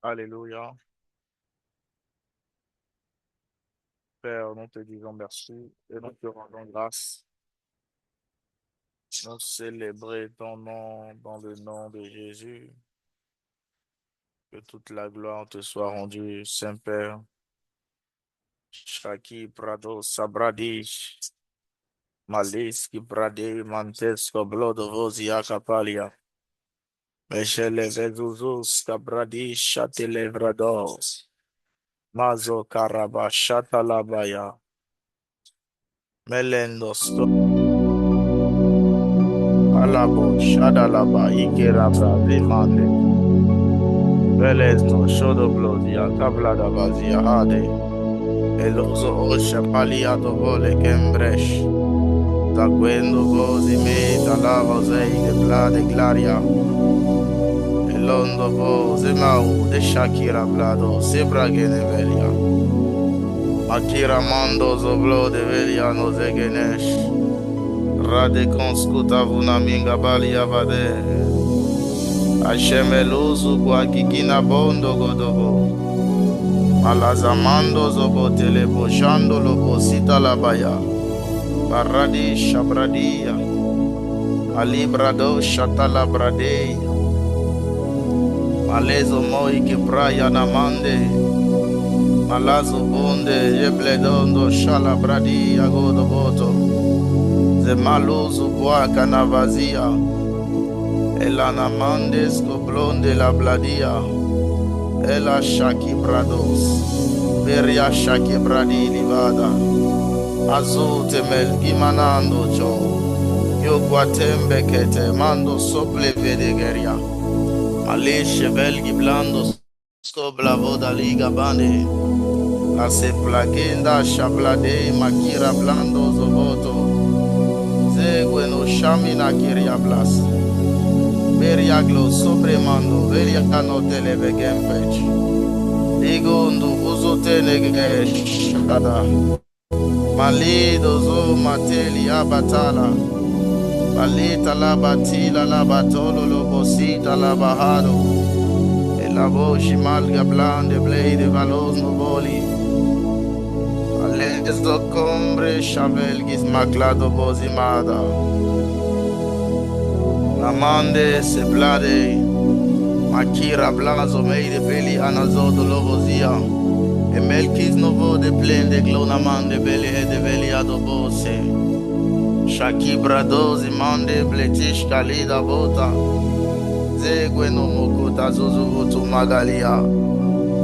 Alléluia. Père, nous te disons merci et nous te rendons grâce. Nous célébrons ton nom dans le nom de Jésus. Que toute la gloire te soit rendue, Saint-Père. Shaki Prado Sabradish, Maliski Prade Mantesco Blodovozia Capalia. Meshele Vezuzus Cabradish Chatelevrados. Mazo Karabashata Labaya. Melendos Alabo Shadalaba Ikerabra Demande. Velezno Shodoblodia Tablada Vazia Hade. Elozo Osha Paliato Vole Kembresh. Zaguendo Vozi Me Talava Zei de Blade Glaria. Elondo Voze Mau de Shakira Blado Sebra Genevelia. Akira Mando Zoblo de Veliano Zegenesh. Rade Conscuta Vunaminga Balia Vade. Ashemeluzu kwa kikina bondo godobo. Malazamando zobo telebo shando lobo sita labaya. Baradi shabradia. Alibrado shatala brade. Malezo moi que praia na mande. Malazo bonde yebledondo shala bradia godoboto. Zemaluzu kwa kanavazia. Elana mandes blonde la bladia. Ela shaki brados. Beria shaki bradi livada. Azute mel gimanando cho. Yo guatembe kete mando sople vedegeria. Maleshe velgi blando scobla voda liga bande. La se plagenda shablade makira blando zovoto. Zegue no shamina kiria blas. Beriaglo sobremando, veriacano televegempech. Digondo uzotenegesh kada. Malido zo mateli abatala. Balita la batila la batolo lo bosita la bahado. E la voce malga blande blade valos novoli. Alentes do combre chavelgis maclado bozimada. Namande se blade. Makira blazo meide veli anazodo lovozia. E melkis novo de plen de glonamande beli e de veli adobose. Shaki bradozi mande bletish kalida bota. Zegue no mokuta zuzuvutu magalia.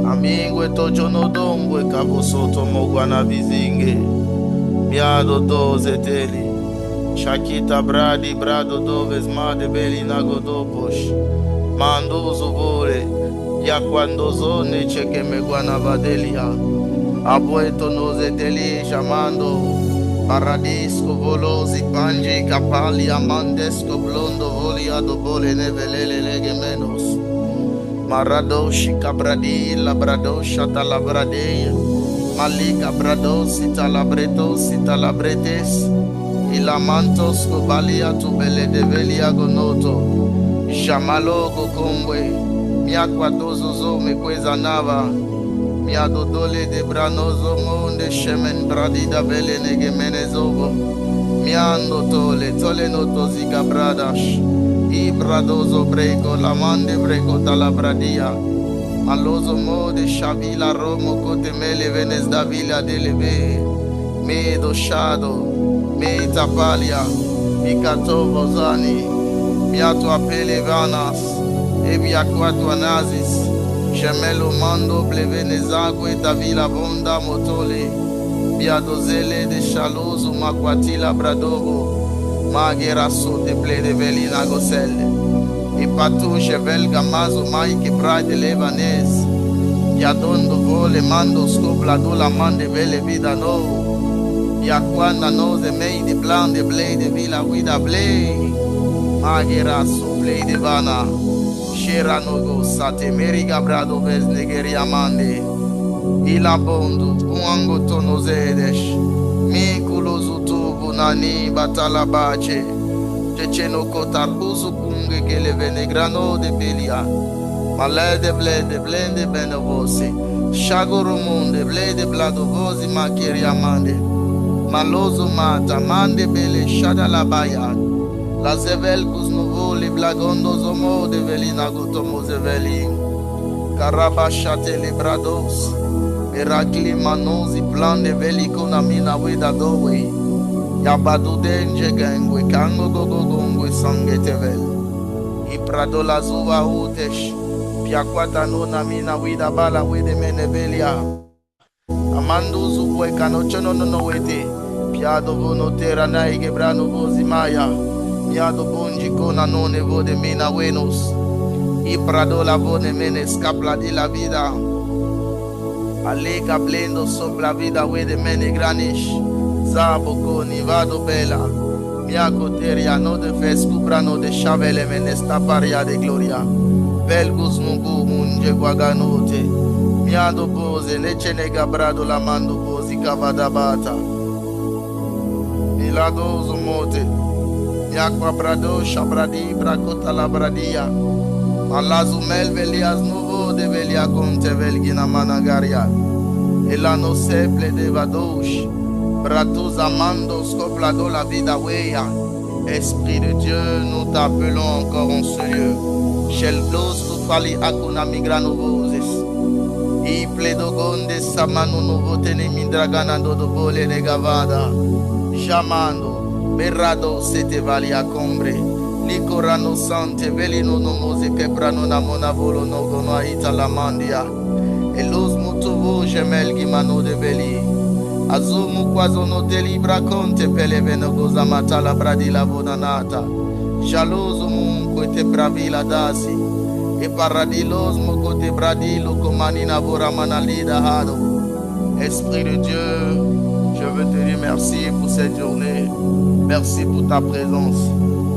Amingwe tojo no dongwe kabusoto mogwana vizinge. Miado doze teli. Shakita bradi brado doves made beli nagodoposh. Manduzo vole. Ya quando zone cheke megwana vadelia. Abueto noze teli chamando. Paradisco volosi panji capali amandesco blondo volia dobole nevelele lege menos. Maradoshi cabradi labradosha talabradeia. Malika bradosi talabretosi talabretes. Ilamantos cobalia tubele de velia gonoto. Jamalogo combwe. Miakwa dozozo me quezanava. Miado dole de branozo monde shemen bradida vele nege menezovo. Miando tole tole no toziga bradash. I bradozo breko la mande breko talabradia. Malozo mode shavila romo kote mele venes da villa deleve. Medo shado. Me tapalia. Mikatovo zani. Miato apele vanas. Ebiaquato anazis. Gemelo mando blevenezagwe davila bonda motole. Biadozele de chaloso maquatila bradovo. Magera so de ple de velina goselle. E patu chevel gamazo mai que prade levanese. Yadondo vole mando scopla do la mande vele vida no. Yaquanda nose mei de plan de blade de vila guida blade. Magera so ple de vana. Shera nogo sate meriga brado vez negeria mande. Ila bondo uango tono zedesh. Mikulo zutubu nani batala bache. Ceceno kotaruzu kunge kele venegrano de belia. Malede blede blende bene vosi. Shagurumunde blede blado vosi makiri amande. Malozo mata mande bele shada la bayad. La zevel kuznovo li blagondo zomo de velina gotomo zeveli. Karabashate li brados. Mirakli manozi plan de veliko na mina weda dowe. Yabadu denje gengwe kango gogo gongwe sangetevel. Iprado la zuva utesh. Piakwata no na mina wida bala wede menevelia. Amando zubwe kanochono no wete. Piado vono terra naige brano vozi maya. Piado bonji kona no nevo de mina venus. Iprado la vone mene scapla di la vida. Alega blendo sopra vida wede mene granish. Zabo koni vado bela. Miaco teria no de fescubra no de chavele menesta paria de gloria. Belgus mungu munje guaganote. Miado pose leche nega brado la mando posi cavadabata. Miladozo mote. Miacqua brado shabradi bracota la bradia. Malazu melvelias nuvo de velia conte velgina managaria. E la no seple de vadosh. Bratus amando scoplado la vida weya. Esprit de Dieu, nous t'appelons encore en ce lieu. Shel blos tu fali akuna migrano voses. I pledogonde samanu novo tene mindragana dodo bole de gavada. Jamando, berrado sete vali a combre. Licorano sante velino no mose quebrano na mona volo no gono aita la mandia. E los mutuvo gemel gimano de veli. Azumu quasono te libra conte pele veno goza mata la bradi la bonanata. Jaloso munque te bravila dasi. E paradilosmo cote bradilo comani navora manalida hado. Esprit de Dieu, je veux te dire merci pour cette journée. Merci pour ta présence.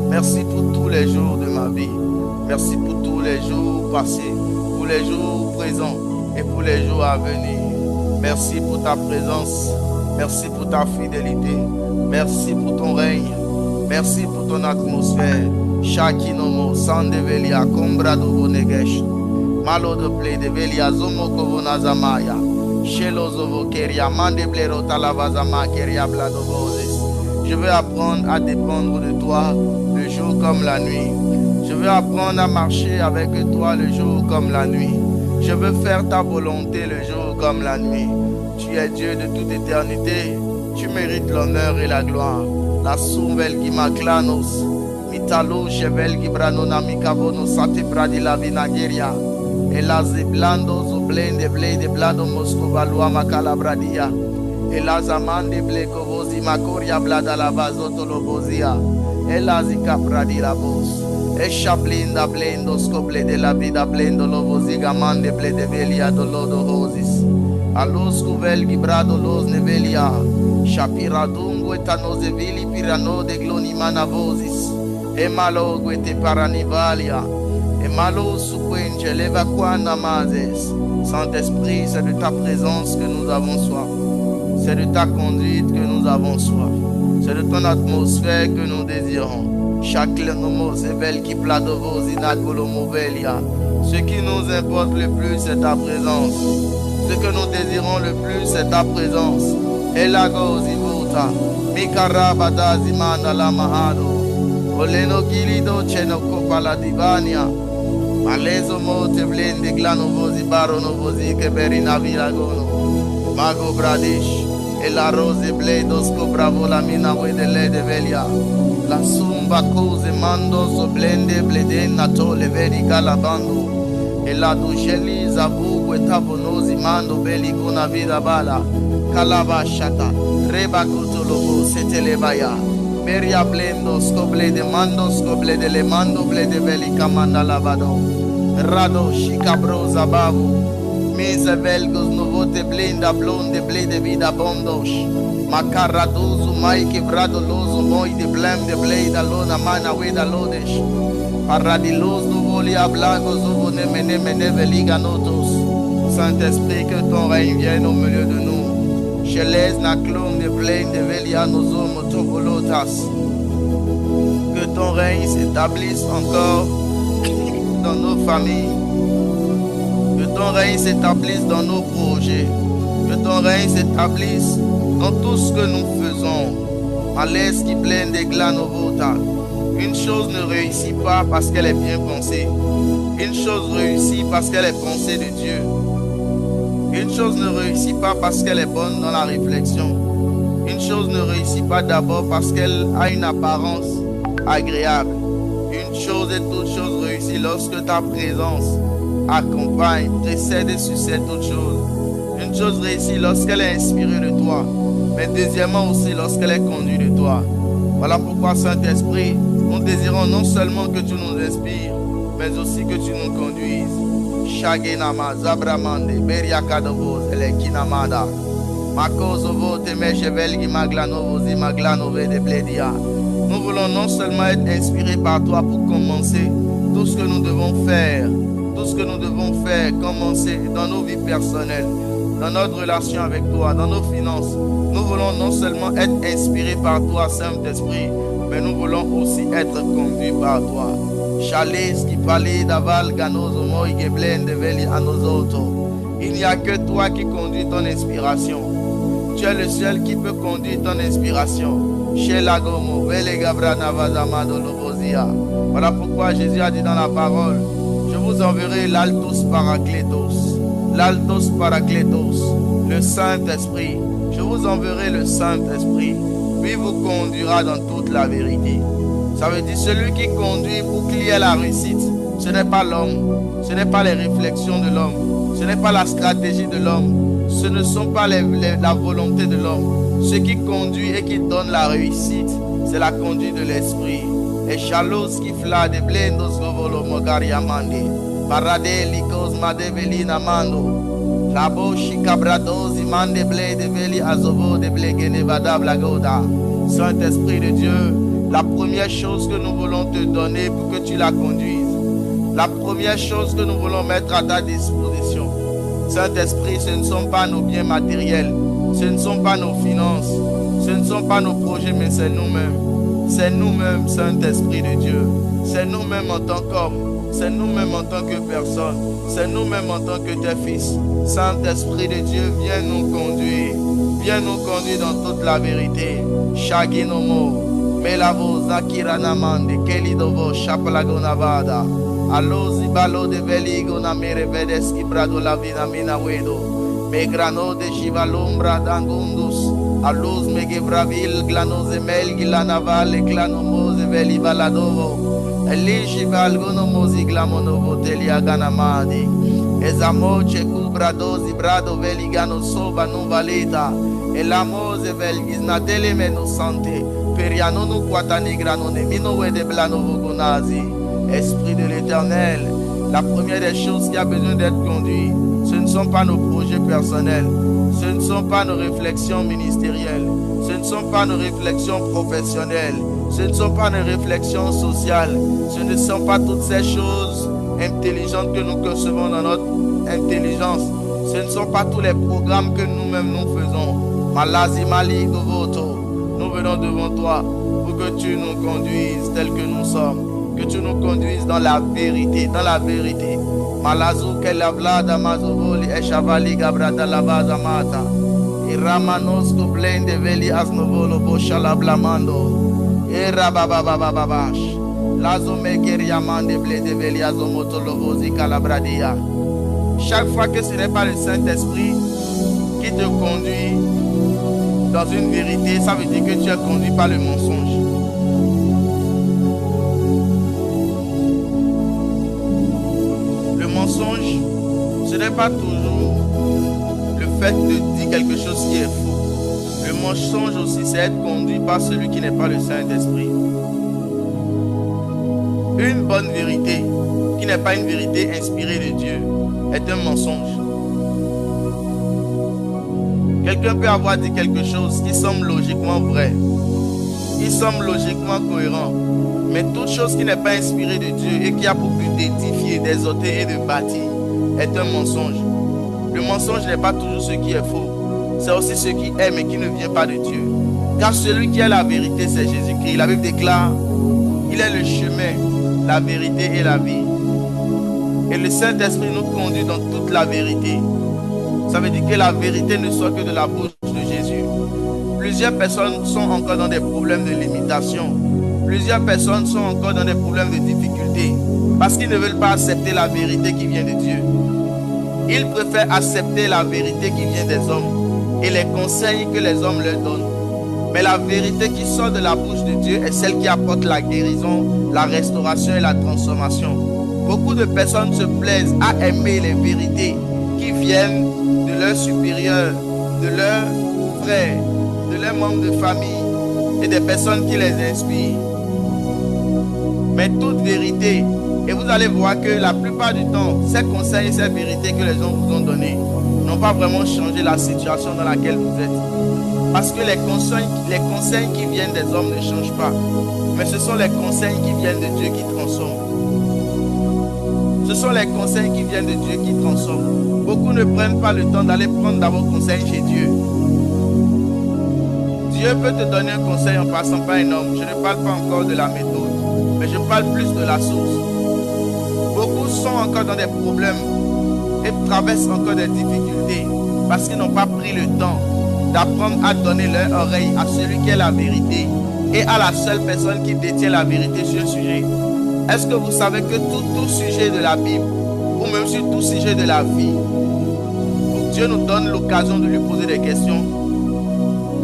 Merci pour tous les jours de ma vie. Merci pour tous les jours passés, pour les jours présents et pour les jours à venir. Merci pour ta présence. Merci pour ta fidélité. Merci pour ton règne. Merci pour ton atmosphère. Shakinomo, Sandevelia, Combrado Vonegesh. Malo de ple de Velia, Zomo Kovonazamaya. Shelozovo Keria, Mandeblero Talavazama, Keria Bladovoses. Je veux apprendre à dépendre de toi le jour comme la nuit. Je veux apprendre à marcher avec toi le jour comme la nuit. Je veux faire ta volonté le jour comme la nuit. Tu es Dieu de toute éternité. Tu mérites l'honneur et la gloire. La souvel qui maclanos. Mitalo chevel qui branona mikavono sate pradi la vinageria. Et la zeblando zublende blede blado moscovalua macalabradia. Et la zamande blecovosi macoria blada la vazotolobozia. Et la zika pradi la bos. E shablinda blendo scoble de la vida blendo lovosiga mande blede velia dolodo hosis. Alos kuvel gibrado los nevelia. Shapira dungo etanose vili pirano de glonimana vosis. E malo guete paranivalia. Et malo suquenge leva quana mazes. Saint-Esprit, c'est de ta présence que nous avons soif. C'est de ta conduite que nous avons soif. C'est de ton atmosphère que nous désirons. Chaque nomos est belle qui plate de vos inagolomovelia. Ce qui nous importe le plus, c'est ta présence. Ce que nous désirons le plus, c'est ta présence. Elago zivuta, mikarabada zimana la mahado. Oleno gilido cheno copa la divania. Malezo mote blende glano vozi barono vozi che berina viragono. Mago bradish. E la rose bledos bravo la mina de lede velia. La sumba cose mando so blende bledena tole vedi calabando. E la duceli zabugo e tavonosi mando belli con una vida bala. Calabashata, reba cutolobo setelebaya. Beria blendo scoble de mando scoble de le mando blede belli camanda lavado. Rado shikabroza bavu. Mise velgos novote blinda blonde blede vida bondos. Macaradoso mai quebrado loso moi de blem de bleda lona mana weda lodesh. Paradilos no volia blagos ovo neme veliga notos. Saint-Esprit, que ton règne vienne au milieu de nous. Cheles na clone de blem de velia nos hommes tobolotas. Que ton règne s'établisse encore dans nos familles. ton règne s'établisse dans nos projets. Que ton règne s'établisse dans tout ce que nous faisons. Malaise qui pleine d'éclat novota. Une chose ne réussit pas parce qu'elle est bien pensée. Une chose réussit parce qu'elle est pensée de Dieu. Une chose ne réussit pas parce qu'elle est bonne dans la réflexion. Une chose ne réussit pas d'abord parce qu'elle a une apparence agréable. Une chose et toute chose réussit lorsque ta présence accompagne, précède et succède toute chose. Une chose réussit lorsqu'elle est inspirée de toi, mais deuxièmement aussi lorsqu'elle est conduite de toi. Voilà pourquoi, Saint-Esprit, nous désirons non seulement que tu nous inspires, mais aussi que tu nous conduises. Shagenama, Zabramande, Beriakadovos, Elekinamada, Makosovo, Temechevelgi, Maglanovosi, Maglanove de Bledia. Nous voulons non seulement être inspirés par toi pour commencer tout ce que nous devons faire, commencer dans nos vies personnelles, dans notre relation avec toi, dans nos finances. Nous voulons non seulement être inspirés par toi, Saint-Esprit, mais nous voulons aussi être conduits par toi. Chalice qui parlait d'aval, ganozo, moi, geblen, de veli à nos autres. Il n'y a que toi qui conduis ton inspiration. Tu es le seul qui peut conduire ton inspiration. Chez la gomo, vele gabra navazama dolobozia. Voilà pourquoi Jésus a dit dans la parole, je vous enverrai l'Altos Paraclétos. L'Altos Paraclétos, le Saint-Esprit. Je vous enverrai le Saint-Esprit. Lui vous conduira dans toute la vérité. Ça veut dire celui qui conduit pour qu'il y ait la réussite. Ce n'est pas l'homme. Ce n'est pas les réflexions de l'homme. Ce n'est pas la stratégie de l'homme. Ce ne sont pas la volonté de l'homme. Ce qui conduit et qui donne la réussite, c'est la conduite de l'Esprit. Et chalos qui fla de blendos govolo mogariamande. Parade likos madevelina mando. Labo shikabradosi mande ble de veli azovo de blegene vada blagoda. Saint-Esprit de Dieu, la première chose que nous voulons te donner pour que tu la conduises, la première chose que nous voulons mettre à ta disposition, Saint-Esprit, ce ne sont pas nos biens matériels, ce ne sont pas nos finances, ce ne sont pas nos projets, mais c'est nous-mêmes. C'est nous-mêmes, Saint-Esprit de Dieu. C'est nous-mêmes en tant qu'hommes, c'est nous-mêmes en tant que personnes, c'est nous-mêmes en tant que tes fils. Saint-Esprit de Dieu, viens nous conduire dans toute la vérité. Shaginomo. Melavo Zakirana Mande, Kelidovo, Chapalagonavada, Alozi Balo de Veligo, Namere Vedeski Brado Lavina Minawedo, Megrano de Chivalombra d'Angundus, Aluz Megebravil, Glanose Melgi, Lanaval, Glanomose, Veli Valadovo, Eligi Valgonomosi, Glamonovo, Teliaganamadi, Ezamoche Cubradosi, Brado, Veligano Soba, Nuvaleta, Elamose Velgis, Natele Meno Sante. Esprit de l'Éternel, la première des choses qui a besoin d'être conduite, ce ne sont pas nos projets personnels, ce ne sont pas nos réflexions ministérielles, ce ne sont pas nos réflexions professionnelles, ce ne sont pas nos réflexions sociales, ce ne sont pas toutes ces choses intelligentes que nous concevons dans notre intelligence, ce ne sont pas tous les programmes que nous-mêmes nous faisons. Malazi Mali Govoto. Nous venons devant toi pour que tu nous conduises tels que nous sommes, que tu nous conduises dans la vérité, Malazu kelavla damazovoli eshavali gabrada lavaza mata, iramanos kublende veli asnovolo boshala blamando, erabababababash, lazo mekeriamande blede veli azomotolovozi calabradia. Chaque fois que ce n'est pas le Saint-Esprit qui te conduit dans une vérité, ça veut dire que tu es conduit par le mensonge. Le mensonge, ce n'est pas toujours le fait de dire quelque chose qui est faux. Le mensonge aussi, c'est être conduit par celui qui n'est pas le Saint-Esprit. Une bonne vérité, qui n'est pas une vérité inspirée de Dieu, est un mensonge. Quelqu'un peut avoir dit quelque chose qui semble logiquement vrai, qui semble logiquement cohérent, mais toute chose qui n'est pas inspirée de Dieu et qui a pour but d'édifier, d'exhorter et de bâtir est un mensonge. Le mensonge n'est pas toujours ce qui est faux, c'est aussi ce qui est mais qui ne vient pas de Dieu. Car celui qui est la vérité, c'est Jésus-Christ. La Bible déclare, il est le chemin, la vérité et la vie. Et le Saint-Esprit nous conduit dans toute la vérité. Ça veut dire que la vérité ne sort que de la bouche de Jésus. Plusieurs personnes sont encore dans des problèmes de limitation. Plusieurs personnes sont encore dans des problèmes de difficulté parce qu'ils ne veulent pas accepter la vérité qui vient de Dieu. Ils préfèrent accepter la vérité qui vient des hommes et les conseils que les hommes leur donnent. Mais la vérité qui sort de la bouche de Dieu est celle qui apporte la guérison, la restauration et la transformation. Beaucoup de personnes se plaisent à aimer les vérités qui viennent de leurs supérieurs, de leurs frères, de leurs membres de famille et des personnes qui les inspirent. Mais toute vérité, et vous allez voir que la plupart du temps, ces conseils et ces vérités que les gens vous ont données n'ont pas vraiment changé la situation dans laquelle vous êtes. Parce que les conseils qui viennent des hommes ne changent pas. Mais ce sont les conseils qui viennent de Dieu qui transforment. Ce sont les conseils qui viennent de Dieu qui transforment. Beaucoup ne prennent pas le temps d'aller prendre d'abord conseil chez Dieu. Dieu peut te donner un conseil en passant par un homme. Je ne parle pas encore de la méthode, mais je parle plus de la source. Beaucoup sont encore dans des problèmes et traversent encore des difficultés parce qu'ils n'ont pas pris le temps d'apprendre à donner leur oreille à celui qui est la vérité et à la seule personne qui détient la vérité sur un sujet. Est-ce que vous savez que tout sujet de la Bible, ou même sur tout sujet de la vie, Dieu nous donne l'occasion de lui poser des questions.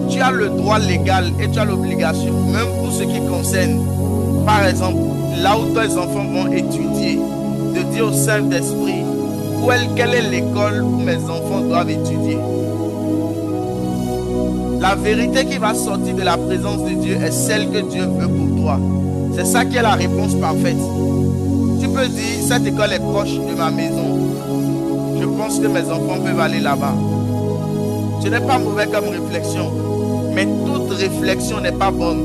Tu as le droit légal et tu as l'obligation, même pour ce qui concerne, par exemple, là où tes enfants vont étudier, de dire au Saint-Esprit, quelle est l'école où mes enfants doivent étudier. La vérité qui va sortir de la présence de Dieu est celle que Dieu veut pour toi. C'est ça qui est la réponse parfaite. Tu peux dire, cette école est proche de ma maison. Je pense que mes enfants peuvent aller là-bas. Ce n'est pas mauvais comme réflexion. Mais toute réflexion n'est pas bonne.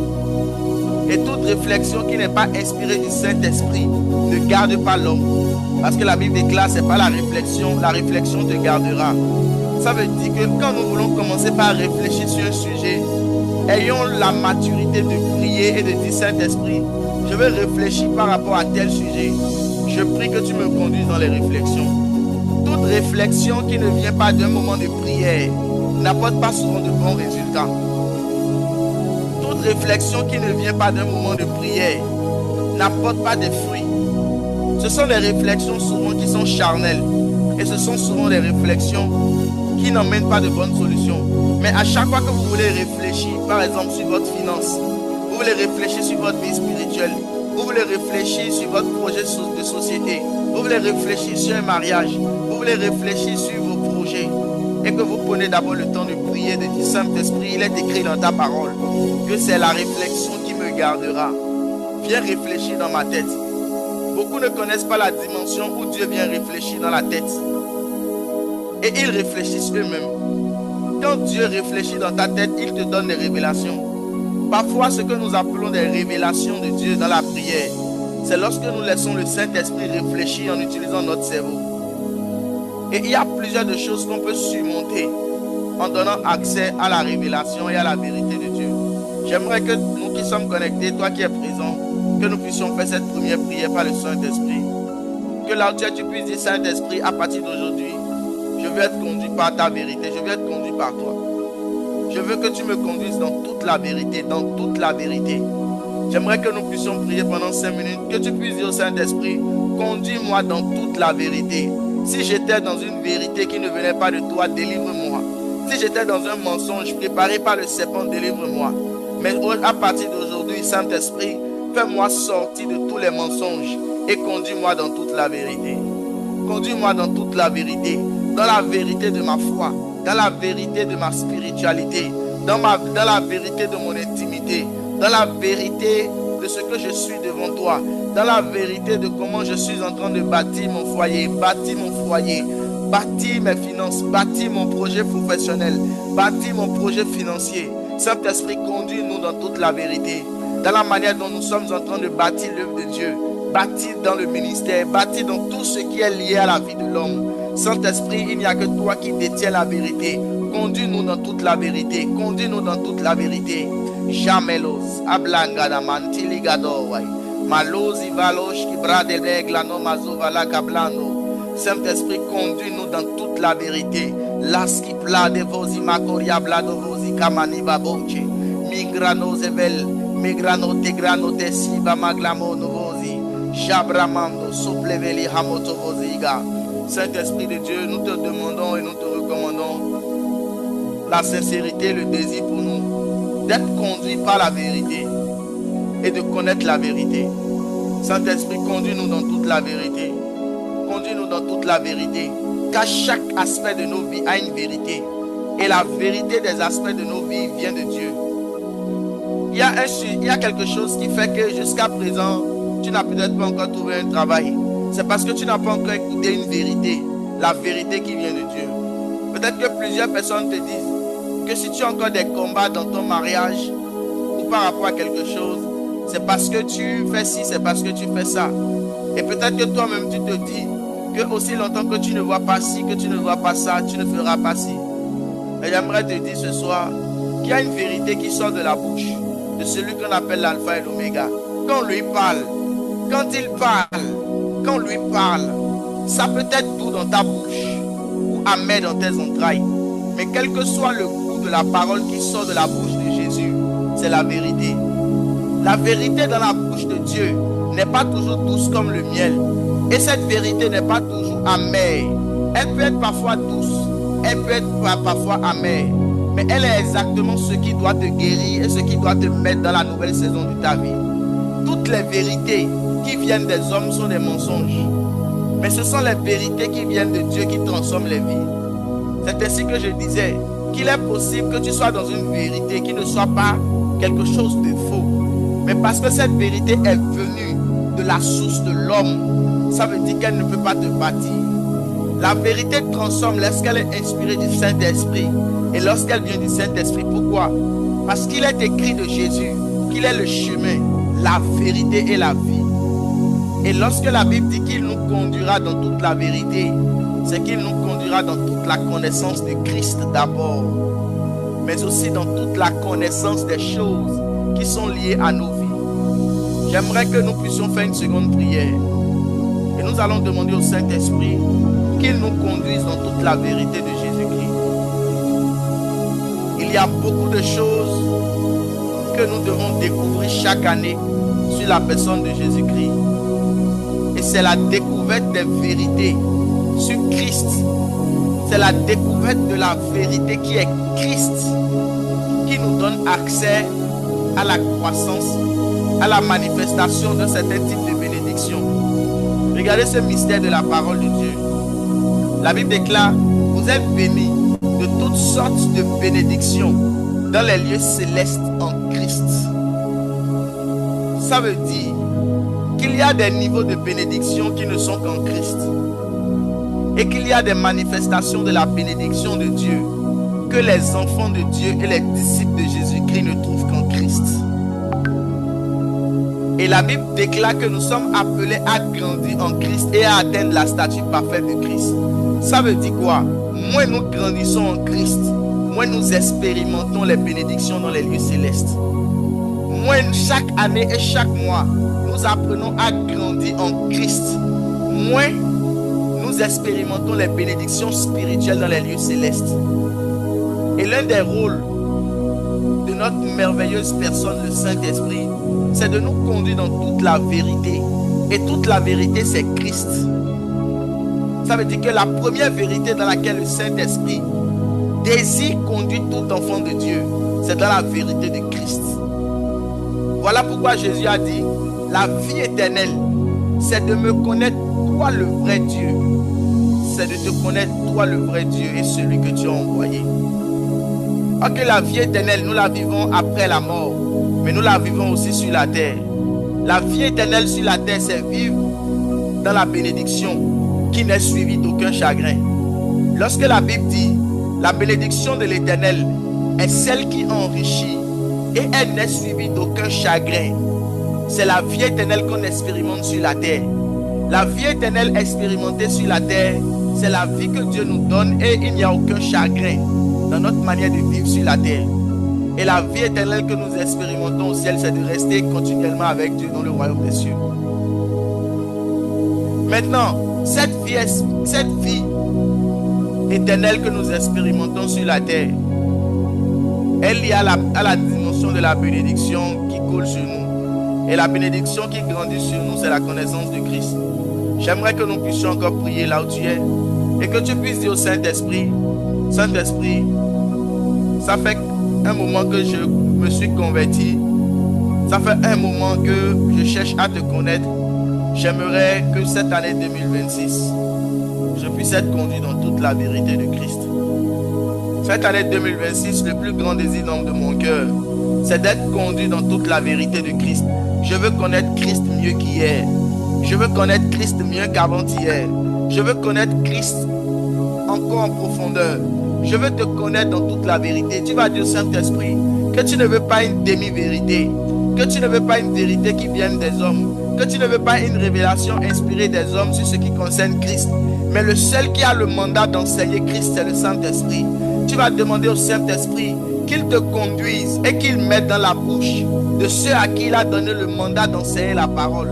Et toute réflexion qui n'est pas inspirée du Saint-Esprit ne garde pas l'homme. Parce que la Bible déclare, ce n'est pas la réflexion te gardera. Ça veut dire que quand nous voulons commencer par réfléchir sur un sujet, ayons la maturité de prier et de dire, Saint-Esprit, je veux réfléchir par rapport à tel sujet. Je prie que tu me conduises dans les réflexions. Toute réflexion qui ne vient pas d'un moment de prière n'apporte pas souvent de bons résultats. Toute réflexion qui ne vient pas d'un moment de prière n'apporte pas de fruits. Ce sont des réflexions souvent qui sont charnelles. Et ce sont souvent des réflexions qui n'emmènent pas de bonnes solutions. Mais à chaque fois que vous voulez réfléchir, par exemple sur votre finance, vous voulez réfléchir sur votre vie spirituelle, vous voulez réfléchir sur votre projet de société, vous voulez réfléchir sur un mariage, vous voulez réfléchir sur vos projets, et que vous prenez d'abord le temps de prier, de dire, Saint-Esprit, il est écrit dans ta parole que c'est la réflexion qui me gardera. Viens réfléchir dans ma tête. Beaucoup ne connaissent pas la dimension où Dieu vient réfléchir dans la tête. Et ils réfléchissent eux-mêmes. Quand Dieu réfléchit dans ta tête, il te donne des révélations. Parfois, ce que nous appelons des révélations de Dieu dans la prière, c'est lorsque nous laissons le Saint-Esprit réfléchir en utilisant notre cerveau. Et il y a plusieurs de choses qu'on peut surmonter en donnant accès à la révélation et à la vérité de Dieu. J'aimerais que nous qui sommes connectés, toi qui es présent, que nous puissions faire cette première prière par le Saint-Esprit. Que là où tu puisses dire, Saint-Esprit, à partir d'aujourd'hui, je veux être conduit par ta vérité, je veux être conduit par toi. Je veux que tu me conduises dans toute la vérité, dans toute la vérité. J'aimerais que nous puissions prier pendant 5 minutes, que tu puisses dire au Saint-Esprit, conduis-moi dans toute la vérité. Si j'étais dans une vérité qui ne venait pas de toi, délivre-moi. Si j'étais dans un mensonge préparé par le serpent, délivre-moi. Mais à partir d'aujourd'hui, Saint-Esprit, fais-moi sortir de tous les mensonges et conduis-moi dans toute la vérité. Conduis-moi dans toute la vérité, dans la vérité de ma foi, dans la vérité de ma spiritualité, dans la vérité de mon intimité, dans la vérité de ce que je suis devant toi, dans la vérité de comment je suis en train de bâtir mon foyer, bâtir mes finances, bâtir mon projet professionnel, bâtir mon projet financier. Saint-Esprit, conduis-nous dans toute la vérité, dans la manière dont nous sommes en train de bâtir l'œuvre de Dieu, bâtir dans le ministère, bâtir dans tout ce qui est lié à la vie de l'homme. Saint-Esprit, il n'y a que toi qui détiens la vérité. Conduis-nous dans toute la vérité. Conduis-nous dans toute la vérité. Jamelos, ablangada mantili gadowai. Malosi valosh ki brade regla no mazovala kablano. Saint-Esprit, conduis-nous dans toute la vérité. Laski plade vosi makoria blado vosi kamani baboche. Migrano zevel, migrano tegrano tesiba maglamo novosi. Jabramando sopleveli hamoto vosiga. Saint-Esprit de Dieu, nous te demandons et nous te recommandons la sincérité, le désir pour nous d'être conduits par la vérité et de connaître la vérité. Saint-Esprit, conduis-nous dans toute la vérité. Conduis-nous dans toute la vérité. Car chaque aspect de nos vies a une vérité. Et la vérité des aspects de nos vies vient de Dieu. Il y a quelque chose qui fait que jusqu'à présent, tu n'as peut-être pas encore trouvé un travail. C'est parce que tu n'as pas encore écouté une vérité. La vérité qui vient de Dieu. Peut-être que plusieurs personnes te disent que si tu as encore des combats dans ton mariage ou par rapport à quelque chose, c'est parce que tu fais ci, c'est parce que tu fais ça. Et peut-être que toi-même tu te dis que aussi longtemps que tu ne vois pas ci, que tu ne vois pas ça, tu ne feras pas ci. Mais j'aimerais te dire ce soir qu'il y a une vérité qui sort de la bouche de celui qu'on appelle l'alpha et l'oméga. Quand on lui parle, quand il parle, quand on lui parle, ça peut être doux dans ta bouche ou amer dans tes entrailles. Mais quel que soit le goût de la parole qui sort de la bouche de Jésus, c'est la vérité. La vérité dans la bouche de Dieu n'est pas toujours douce comme le miel. Et cette vérité n'est pas toujours amère. Elle peut être parfois douce, elle peut être parfois amère. Mais elle est exactement ce qui doit te guérir et ce qui doit te mettre dans la nouvelle saison de ta vie. Toutes les vérités qui viennent des hommes sont des mensonges. Mais ce sont les vérités qui viennent de Dieu qui transforment les vies. C'est ainsi que je disais qu'il est possible que tu sois dans une vérité qui ne soit pas quelque chose de faux. Mais parce que cette vérité est venue de la source de l'homme, ça veut dire qu'elle ne peut pas te bâtir. La vérité transforme lorsqu'elle est inspirée du Saint-Esprit et lorsqu'elle vient du Saint-Esprit. Pourquoi? Parce qu'il est écrit de Jésus qu'il est le chemin, la vérité et la vie. Et lorsque la Bible dit qu'il nous conduira dans toute la vérité, c'est qu'il nous conduira dans toute la connaissance de Christ d'abord, mais aussi dans toute la connaissance des choses qui sont liées à nos vies. J'aimerais que nous puissions faire une seconde prière. Et nous allons demander au Saint-Esprit qu'il nous conduise dans toute la vérité de Jésus-Christ. Il y a beaucoup de choses que nous devons découvrir chaque année sur la personne de Jésus-Christ. Et c'est la découverte des vérités sur Christ. C'est la découverte de la vérité qui est Christ qui nous donne accès à la croissance, à la manifestation d'un certain type de bénédiction. Regardez ce mystère de la parole de Dieu. La Bible déclare: vous êtes bénis de toutes sortes de bénédictions dans les lieux célestes en Christ. Ça veut dire qu'il y a des niveaux de bénédiction qui ne sont qu'en Christ. Et qu'il y a des manifestations de la bénédiction de Dieu que les enfants de Dieu et les disciples de Jésus-Christ ne trouvent qu'en Christ. Et la Bible déclare que nous sommes appelés à grandir en Christ et à atteindre la stature parfaite de Christ. Ça veut dire quoi? Moins nous grandissons en Christ, moins nous expérimentons les bénédictions dans les lieux célestes. Moins chaque année et chaque mois, nous apprenons à grandir en Christ, moins nous expérimentons les bénédictions spirituelles dans les lieux célestes. Et l'un des rôles de notre merveilleuse personne, le Saint-Esprit, c'est de nous conduire dans toute la vérité. Et toute la vérité, c'est Christ. Ça veut dire que la première vérité dans laquelle le Saint-Esprit désire conduire tout enfant de Dieu, c'est dans la vérité de Christ. Voilà pourquoi Jésus a dit: la vie éternelle, c'est de me connaître toi le vrai Dieu. C'est de te connaître toi le vrai Dieu et celui que tu as envoyé. Parce que la vie éternelle, nous la vivons après la mort, mais nous la vivons aussi sur la terre. La vie éternelle sur la terre, c'est vivre dans la bénédiction qui n'est suivie d'aucun chagrin. Lorsque la Bible dit la bénédiction de l'Éternel est celle qui enrichit et elle n'est suivie d'aucun chagrin, c'est la vie éternelle qu'on expérimente sur la terre. La vie éternelle expérimentée sur la terre, c'est la vie que Dieu nous donne et il n'y a aucun chagrin dans notre manière de vivre sur la terre. Et la vie éternelle que nous expérimentons au ciel, c'est de rester continuellement avec Dieu dans le royaume des cieux. Maintenant, cette vie éternelle que nous expérimentons sur la terre, elle est liée à la dimension de la bénédiction qui coule sur nous. Et la bénédiction qui grandit sur nous, c'est la connaissance de Christ. J'aimerais que nous puissions encore prier là où tu es et que tu puisses dire au Saint-Esprit, Saint-Esprit, ça fait un moment que je me suis converti, ça fait un moment que je cherche à te connaître. J'aimerais que cette année 2026, je puisse être conduit dans toute la vérité de Christ. Cette année 2026, le plus grand désir de mon cœur, c'est d'être conduit dans toute la vérité de Christ. Je veux connaître Christ mieux qu'hier. Je veux connaître Christ mieux qu'avant-hier. Je veux connaître Christ encore en profondeur. Je veux te connaître dans toute la vérité. Tu vas dire au Saint-Esprit que tu ne veux pas une demi-vérité, que tu ne veux pas une vérité qui vienne des hommes, que tu ne veux pas une révélation inspirée des hommes sur ce qui concerne Christ. Mais le seul qui a le mandat d'enseigner Christ, c'est le Saint-Esprit. Tu vas demander au Saint-Esprit qu'il te conduise et qu'il mette dans la bouche de ceux à qui il a donné le mandat d'enseigner la parole,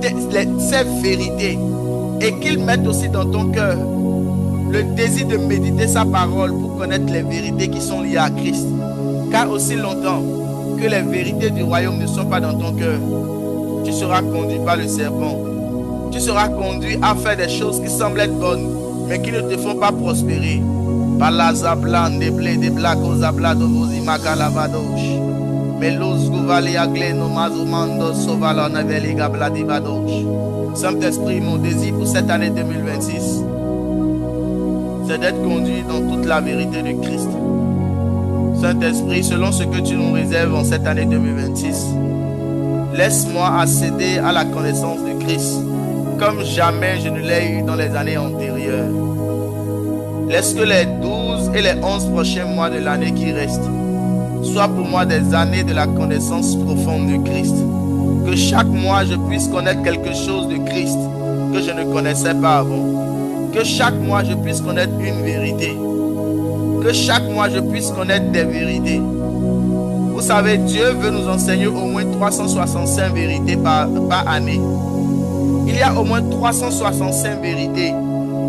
ces vérités, et qu'il mette aussi dans ton cœur le désir de méditer sa parole pour connaître les vérités qui sont liées à Christ. Car aussi longtemps que les vérités du royaume ne sont pas dans ton cœur, tu seras conduit par le serpent. Tu seras conduit à faire des choses qui semblent être bonnes, mais qui ne te font pas prospérer. Par la zablan de blé de blaco zablado vozimaka lavadosh. Melos gouvali agle no mazumando sovala naveli gabladi vadosh. Saint-Esprit, mon désir pour cette année 2026, c'est d'être conduit dans toute la vérité de Christ. Saint-Esprit, selon ce que tu nous réserves en cette année 2026, laisse-moi accéder à la connaissance de Christ comme jamais je ne l'ai eu dans les années antérieures. Laisse que les 12 et les 11 prochains mois de l'année qui restent soient pour moi des années de la connaissance profonde de Christ. Que chaque mois je puisse connaître quelque chose de Christ que je ne connaissais pas avant. Que chaque mois je puisse connaître une vérité. Que chaque mois je puisse connaître des vérités. Vous savez, Dieu veut nous enseigner au moins 365 vérités par année. Il y a au moins 365 vérités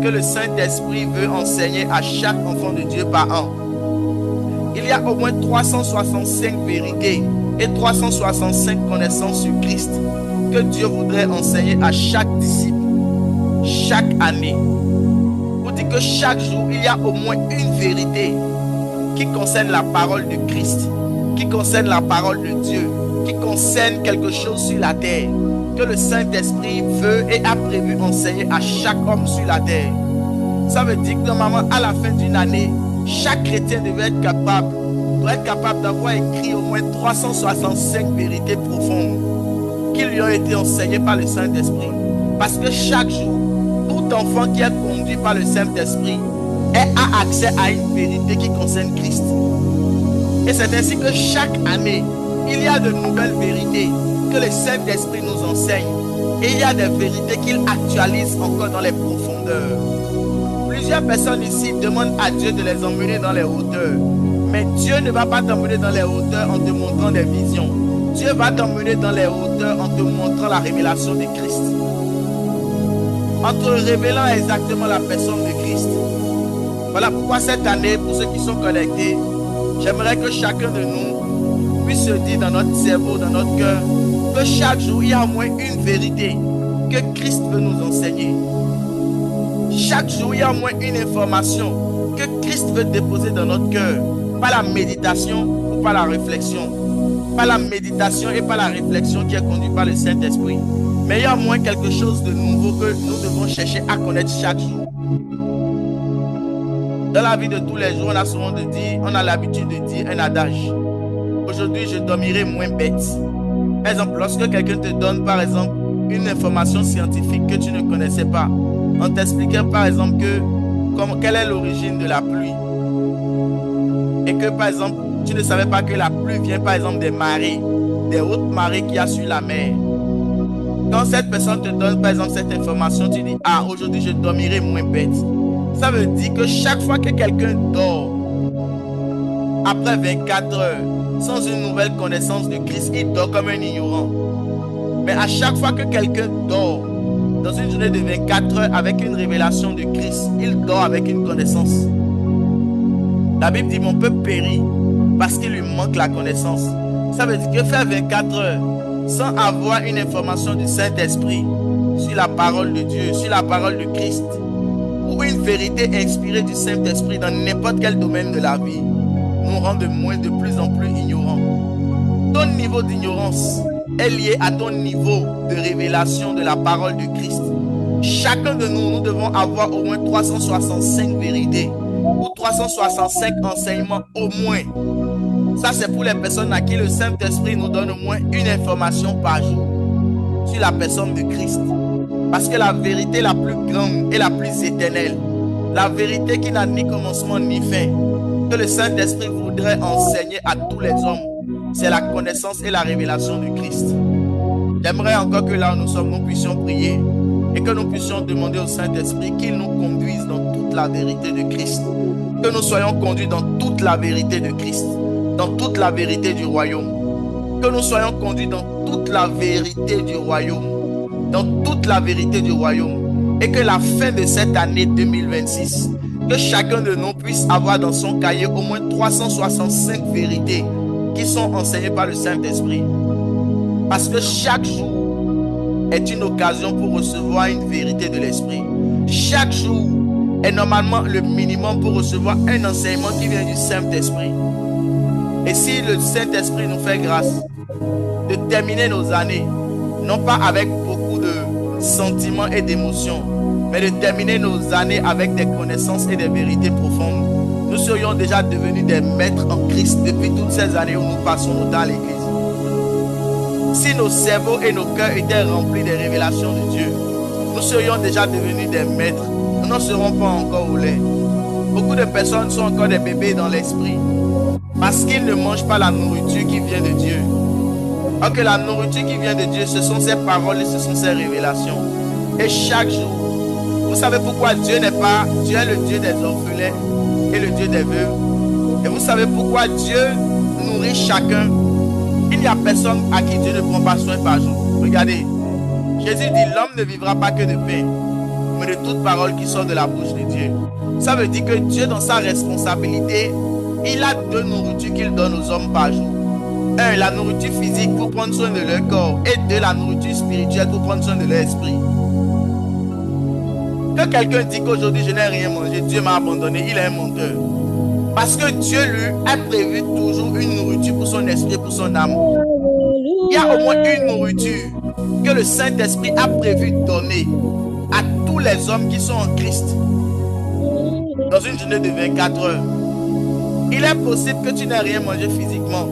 que le Saint-Esprit veut enseigner à chaque enfant de Dieu par an. Il y a au moins 365 vérités et 365 connaissances sur Christ que Dieu voudrait enseigner à chaque disciple chaque année. Vous dites que chaque jour, il y a au moins une vérité qui concerne la parole de Christ, qui concerne la parole de Dieu, qui concerne quelque chose sur la terre, que le Saint-Esprit veut et a prévu enseigner à chaque homme sur la terre. Ça veut dire que normalement, à la fin d'une année, chaque chrétien doit être capable d'avoir écrit au moins 365 vérités profondes qui lui ont été enseignées par le Saint-Esprit. Parce que chaque jour, tout enfant qui est conduit par le Saint-Esprit a accès à une vérité qui concerne Christ. Et c'est ainsi que chaque année, il y a de nouvelles vérités que le Saint-Esprit nous enseigne. Et il y a des vérités qu'il actualise encore dans les profondeurs. Plusieurs personnes ici demandent à Dieu de les emmener dans les hauteurs. Mais Dieu ne va pas t'emmener dans les hauteurs en te montrant des visions. Dieu va t'emmener dans les hauteurs en te montrant la révélation de Christ. En te révélant exactement la personne de Christ. Voilà pourquoi cette année, pour ceux qui sont connectés, j'aimerais que chacun de nous puisse se dire dans notre cerveau, dans notre cœur, que chaque jour, il y a au moins une vérité que Christ veut nous enseigner. Chaque jour, il y a au moins une information que Christ veut déposer dans notre cœur. Pas la méditation ou pas la réflexion. Pas la méditation et pas la réflexion qui est conduite par le Saint-Esprit. Mais il y a au moins quelque chose de nouveau que nous devons chercher à connaître chaque jour. Dans la vie de tous les jours, on a l'habitude de dire un adage. Aujourd'hui, je dormirai moins bête. Par exemple, lorsque quelqu'un te donne, par exemple, une information scientifique que tu ne connaissais pas, on t'expliquait, par exemple, quelle est l'origine de la pluie. Et que, par exemple, tu ne savais pas que la pluie vient, par exemple, des marées, des hautes marées qu'il y a sur la mer. Quand cette personne te donne, par exemple, cette information, tu dis, ah, aujourd'hui, je dormirai moins bête. Ça veut dire que chaque fois que quelqu'un dort, après 24 heures, sans une nouvelle connaissance de Christ, il dort comme un ignorant. Mais à chaque fois que quelqu'un dort, dans une journée de 24 heures avec une révélation de Christ, il dort avec une connaissance. La Bible dit mon peuple périt parce qu'il lui manque la connaissance. Ça veut dire que faire 24 heures sans avoir une information du Saint-Esprit sur la parole de Dieu, sur la parole de Christ, ou une vérité inspirée du Saint-Esprit dans n'importe quel domaine de la vie, nous rend de plus en plus ignorants. Ton niveau d'ignorance est lié à ton niveau de révélation de la parole de Christ. Chacun de nous, nous devons avoir au moins 365 vérités ou 365 enseignements au moins. Ça, c'est pour les personnes à qui le Saint-Esprit nous donne au moins une information par jour sur la personne de Christ. Parce que la vérité la plus grande et la plus éternelle, la vérité qui n'a ni commencement ni fin, que le Saint-Esprit voudrait enseigner à tous les hommes, c'est la connaissance et la révélation du Christ. J'aimerais encore que là où nous sommes, nous puissions prier et que nous puissions demander au Saint-Esprit qu'il nous conduise dans toute la vérité de Christ. Que nous soyons conduits dans toute la vérité de Christ, dans toute la vérité du royaume. Que nous soyons conduits dans toute la vérité du royaume, dans toute la vérité du royaume. Et que la fin de cette année 2026, que chacun de nous puisse avoir dans son cahier au moins 365 vérités qui sont enseignées par le Saint-Esprit. Parce que chaque jour est une occasion pour recevoir une vérité de l'Esprit. Chaque jour est normalement le minimum pour recevoir un enseignement qui vient du Saint-Esprit. Et si le Saint-Esprit nous fait grâce de terminer nos années, non pas avec beaucoup de sentiments et d'émotions, mais de terminer nos années avec des connaissances et des vérités profondes, nous serions déjà devenus des maîtres en Christ depuis toutes ces années où nous passons notre temps à l'église. Si nos cerveaux et nos cœurs étaient remplis des révélations de Dieu, nous serions déjà devenus des maîtres. Nous n'en serons pas encore au lait. Beaucoup de personnes sont encore des bébés dans l'esprit parce qu'ils ne mangent pas la nourriture qui vient de Dieu. Alors que la nourriture qui vient de Dieu, ce sont ses paroles et ce sont ses révélations. Et chaque jour, vous savez pourquoi Dieu n'est pas... Dieu est le Dieu des orphelins et le Dieu des veuves. Et vous savez pourquoi Dieu nourrit chacun. Il n'y a personne à qui Dieu ne prend pas soin par jour. Regardez, Jésus dit, l'homme ne vivra pas que de pain, mais de toute parole qui sort de la bouche de Dieu. Ça veut dire que Dieu, dans sa responsabilité, il a deux nourritures qu'il donne aux hommes par jour. Un, la nourriture physique pour prendre soin de leur corps, et deux, la nourriture spirituelle pour prendre soin de leur esprit. Que quelqu'un dit qu'aujourd'hui je n'ai rien mangé, Dieu m'a abandonné, il est un menteur. Parce que Dieu lui a prévu toujours une nourriture pour son esprit, pour son âme. Il y a au moins une nourriture que le Saint-Esprit a prévu donner à tous les hommes qui sont en Christ dans une journée de 24 heures. Il est possible que tu n'aies rien mangé physiquement,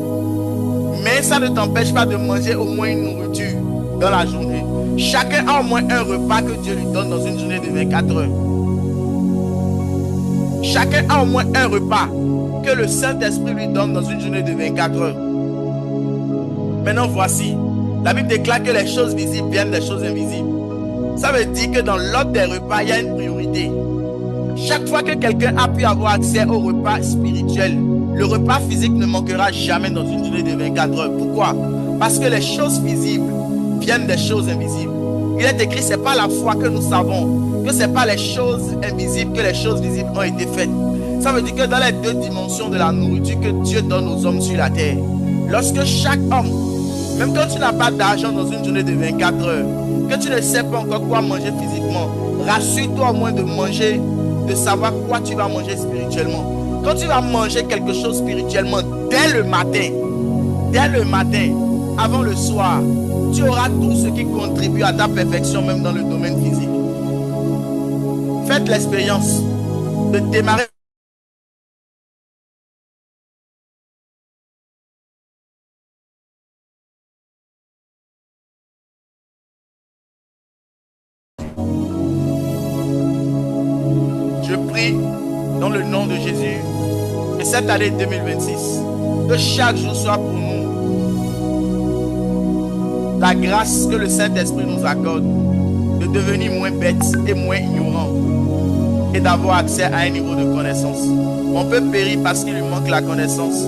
mais ça ne t'empêche pas de manger au moins une nourriture dans la journée. Chacun a au moins un repas que Dieu lui donne dans une journée de 24 heures. Chacun a au moins un repas que le Saint-Esprit lui donne dans une journée de 24 heures. Maintenant, voici, la Bible déclare que les choses visibles viennent des choses invisibles. Ça veut dire que dans l'ordre des repas, il y a une priorité. Chaque fois que quelqu'un a pu avoir accès au repas spirituel, le repas physique ne manquera jamais dans une journée de 24 heures. Pourquoi? Parce que les choses visibles viennent des choses invisibles. Il est écrit, ce n'est pas la foi que nous savons, que ce n'est pas les choses invisibles que les choses visibles ont été faites. Ça veut dire que dans les deux dimensions de la nourriture que Dieu donne aux hommes sur la terre, lorsque chaque homme, même quand tu n'as pas d'argent dans une journée de 24 heures, que tu ne sais pas encore quoi manger physiquement, rassure-toi au moins de manger, de savoir quoi tu vas manger spirituellement. Quand tu vas manger quelque chose spirituellement dès le matin, avant le soir, tu auras tout ce qui contribue à ta perfection, même dans le domaine physique. Faites l'expérience de démarrer. Je prie dans le nom de Jésus que cette année 2026, que chaque jour soit pour nous la grâce que le Saint-Esprit nous accorde de devenir moins bêtes et moins ignorants et d'avoir accès à un niveau de connaissance. On peut périr parce qu'il lui manque la connaissance.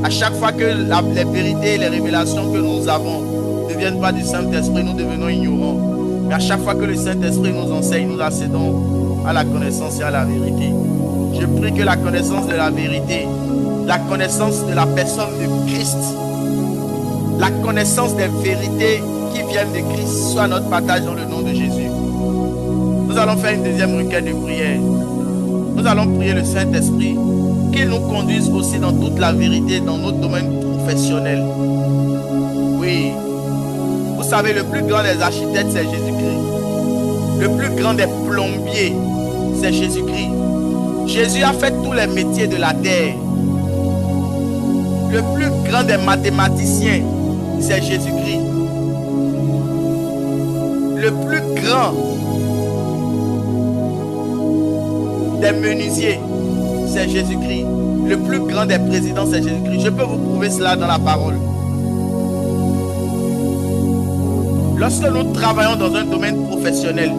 À chaque fois que les vérités et les révélations que nous avons ne viennent pas du Saint-Esprit, nous devenons ignorants. Mais à chaque fois que le Saint-Esprit nous enseigne, nous accédons à la connaissance et à la vérité. Je prie que la connaissance de la vérité, la connaissance de la personne de Christ, la connaissance des vérités qui viennent de Christ soit notre partage dans le nom de Jésus. Nous allons faire une deuxième requête de prière. Nous allons prier le Saint-Esprit qu'il nous conduise aussi dans toute la vérité dans notre domaine professionnel. Oui, vous savez, le plus grand des architectes, c'est Jésus-Christ. Le plus grand des plombiers, c'est Jésus-Christ. Jésus a fait tous les métiers de la terre. Le plus grand des mathématiciens, c'est Jésus-Christ. Le plus grand des menuisiers, c'est Jésus-Christ. Le plus grand des présidents, c'est Jésus-Christ. Je peux vous prouver cela dans la parole. Lorsque nous travaillons dans un domaine professionnel,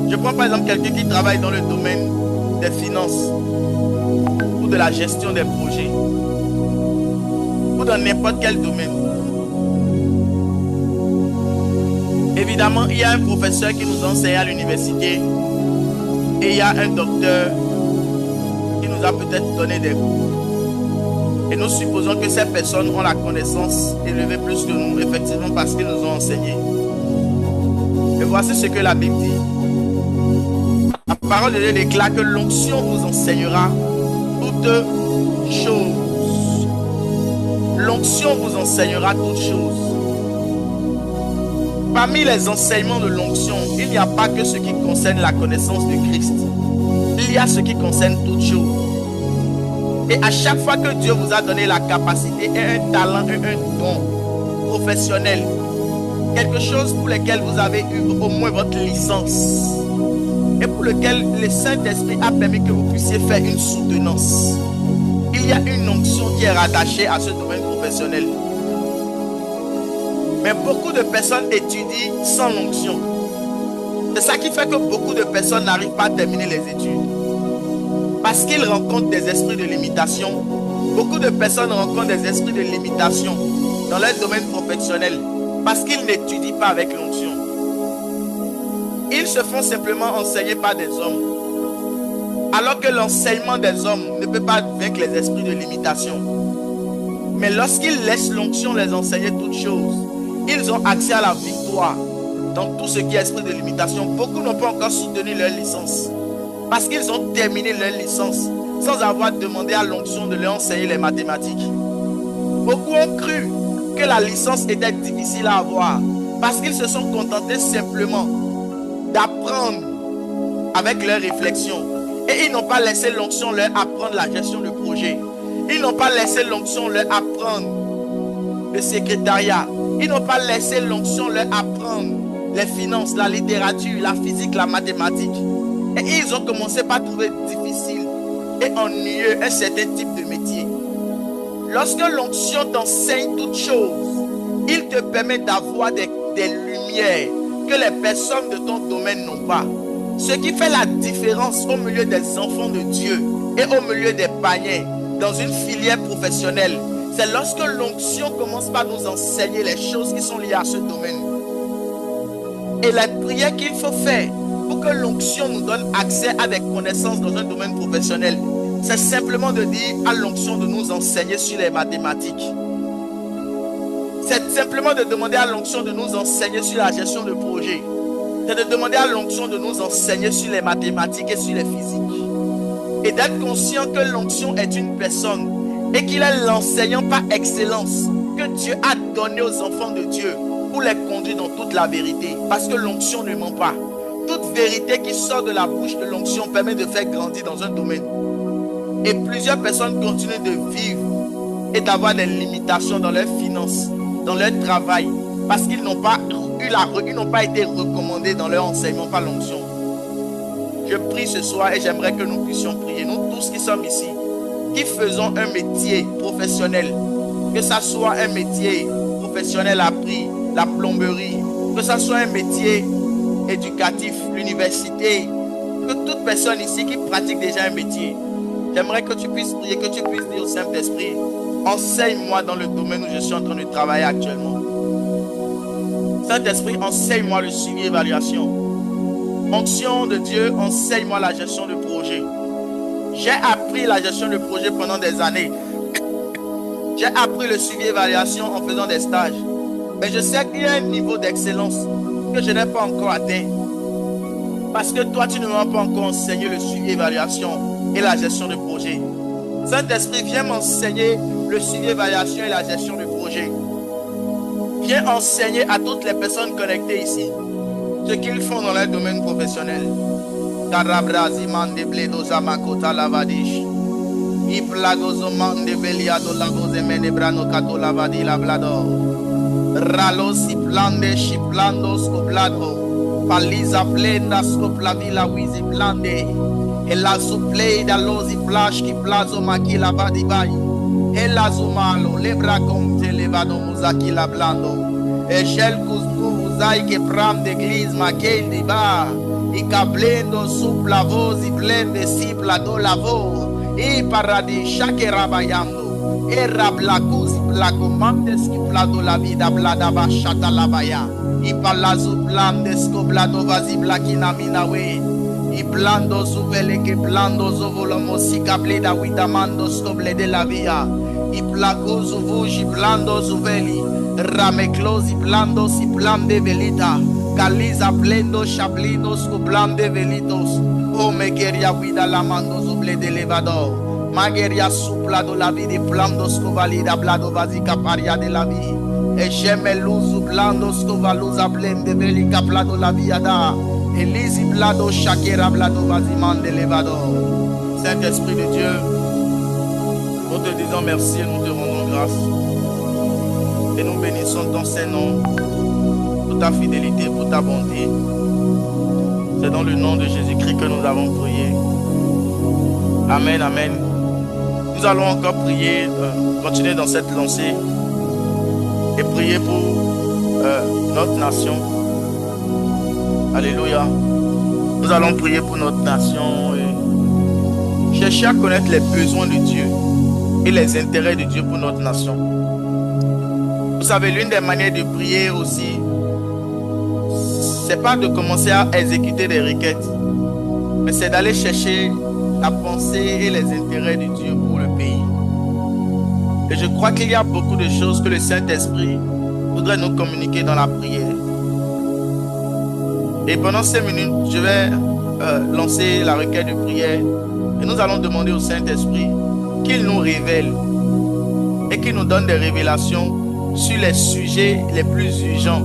je prends par exemple quelqu'un qui travaille dans le domaine des finances ou de la gestion des projets ou dans n'importe quel domaine. Évidemment, il y a un professeur qui nous enseigne à l'université et il y a un docteur qui nous a peut-être donné des cours. Et nous supposons que ces personnes ont la connaissance élevée plus que nous, effectivement parce qu'ils nous ont enseigné. Et voici ce que la Bible dit. La parole de Dieu déclare que l'onction vous enseignera toutes choses. L'onction vous enseignera toutes choses. Parmi les enseignements de l'onction, il n'y a pas que ce qui concerne la connaissance de Christ. Il y a ce qui concerne toutes choses. Et à chaque fois que Dieu vous a donné la capacité et un talent et un don professionnel, quelque chose pour lequel vous avez eu au moins votre licence et pour lequel le Saint-Esprit a permis que vous puissiez faire une soutenance, il y a une onction qui est rattachée à ce domaine professionnel. Mais beaucoup de personnes étudient sans l'onction. C'est ça qui fait que beaucoup de personnes n'arrivent pas à terminer les études. Parce qu'ils rencontrent des esprits de limitation. Beaucoup de personnes rencontrent des esprits de limitation dans leur domaine professionnel parce qu'ils n'étudient pas avec l'onction. Ils se font simplement enseigner par des hommes. Alors que l'enseignement des hommes ne peut pas vaincre les esprits de limitation. Mais lorsqu'ils laissent l'onction les enseigner toutes choses, ils ont accès à la victoire dans tout ce qui est esprit de limitation. Beaucoup n'ont pas encore soutenu leur licence. Parce qu'ils ont terminé leur licence sans avoir demandé à l'onction de leur enseigner les mathématiques. Beaucoup ont cru que la licence était difficile à avoir parce qu'ils se sont contentés simplement d'apprendre avec leurs réflexions. Et ils n'ont pas laissé l'onction leur apprendre la gestion de projet. Ils n'ont pas laissé l'onction leur apprendre le secrétariat. Ils n'ont pas laissé l'onction leur apprendre les finances, la littérature, la physique, la mathématique. Et ils ont commencé par trouver difficile et ennuyeux un certain type de métier. Lorsque l'onction t'enseigne toutes choses, il te permet d'avoir des lumières que les personnes de ton domaine n'ont pas. Ce qui fait la différence au milieu des enfants de Dieu et au milieu des païens dans une filière professionnelle, c'est lorsque l'onction commence par nous enseigner les choses qui sont liées à ce domaine. Et la prière qu'il faut faire pour que l'onction nous donne accès à des connaissances dans un domaine professionnel, c'est simplement de dire à l'onction de nous enseigner sur les mathématiques. C'est simplement de demander à l'onction de nous enseigner sur la gestion de projet. C'est de demander à l'onction de nous enseigner sur les mathématiques et sur les physiques. Et d'être conscient que l'onction est une personne et qu'il est l'enseignant par excellence que Dieu a donné aux enfants de Dieu pour les conduire dans toute la vérité. Parce que l'onction ne ment pas. Toute vérité qui sort de la bouche de l'onction permet de faire grandir dans un domaine. Et plusieurs personnes continuent de vivre et d'avoir des limitations dans leurs finances, dans leur travail, parce qu'ils n'ont pas été recommandés dans leur enseignement par l'onction. Je prie ce soir et j'aimerais que nous puissions prier, nous tous qui sommes ici, qui faisons un métier professionnel, que ça soit un métier professionnel appris, la plomberie, que ça soit un métier éducatif, l'université, que toute personne ici qui pratique déjà un métier, j'aimerais que tu puisses prier, que tu puisses dire au Saint-Esprit, enseigne-moi dans le domaine où je suis en train de travailler actuellement. Saint-Esprit, enseigne-moi le suivi et évaluation. Onction de Dieu, enseigne-moi la gestion de projet. J'ai appris la gestion de projet pendant des années. J'ai appris le suivi et évaluation en faisant des stages. Mais je sais qu'il y a un niveau d'excellence que je n'ai pas encore atteint. Parce que toi, tu ne m'as pas encore enseigné le suivi et évaluation et la gestion de projet. Saint-Esprit, viens m'enseigner le suivi, évaluation et la gestion du projet. Viens enseigner à toutes les personnes connectées ici ce qu'ils font dans leur domaine professionnel. Paliza plenda scopla villa wizi blande e la suplei da losi flash ki plazo makila vadi vai e la zumalo lebra conte levado musaki la blando e shel kuznu uzai che pram de glis makel di ba i cablendo supla vozi blende sipla do lavo i paradis shake rabayando e rabla kuzi la comandes ki plado la vida blada ba shata la baya. I palazo blande scoblado vazi blakina minawe. I blando suvele che blando zovolomo si cable da widamando scoble de la via. I placo zuvuji blando zuveli. Rame closi blando si blande velita. Caliza blendo shablino scoblande velitos. O me queria guida la mando zuble de levador. Mageria suplado la vida blando scovalida blado vazi caparia de la vie. E j'aime l'uso blando scovalusa blende velica plado la viada. Elisi blado shakera blado vaziman de levador. Saint-Esprit de Dieu, nous te disons merci et nous te rendons grâce. Et nous bénissons ton Saint-Nom pour ta fidélité, pour ta bonté. C'est dans le nom de Jésus-Christ que nous avons prié. Amen, amen. Nous allons encore prier, continuer dans cette lancée. Et prier pour notre nation. Alléluia. Nous allons prier pour notre nation et chercher à connaître les besoins de Dieu et les intérêts de Dieu pour notre nation. Vous savez, l'une des manières de prier aussi, c'est pas de commencer à exécuter des requêtes, mais c'est d'aller chercher la pensée et les intérêts de Dieu pour le pays. Et je crois qu'il y a beaucoup de choses que le Saint-Esprit voudrait nous communiquer dans la prière. Et pendant 5 minutes, je vais lancer la requête de prière. Et nous allons demander au Saint-Esprit qu'il nous révèle et qu'il nous donne des révélations sur les sujets les plus urgents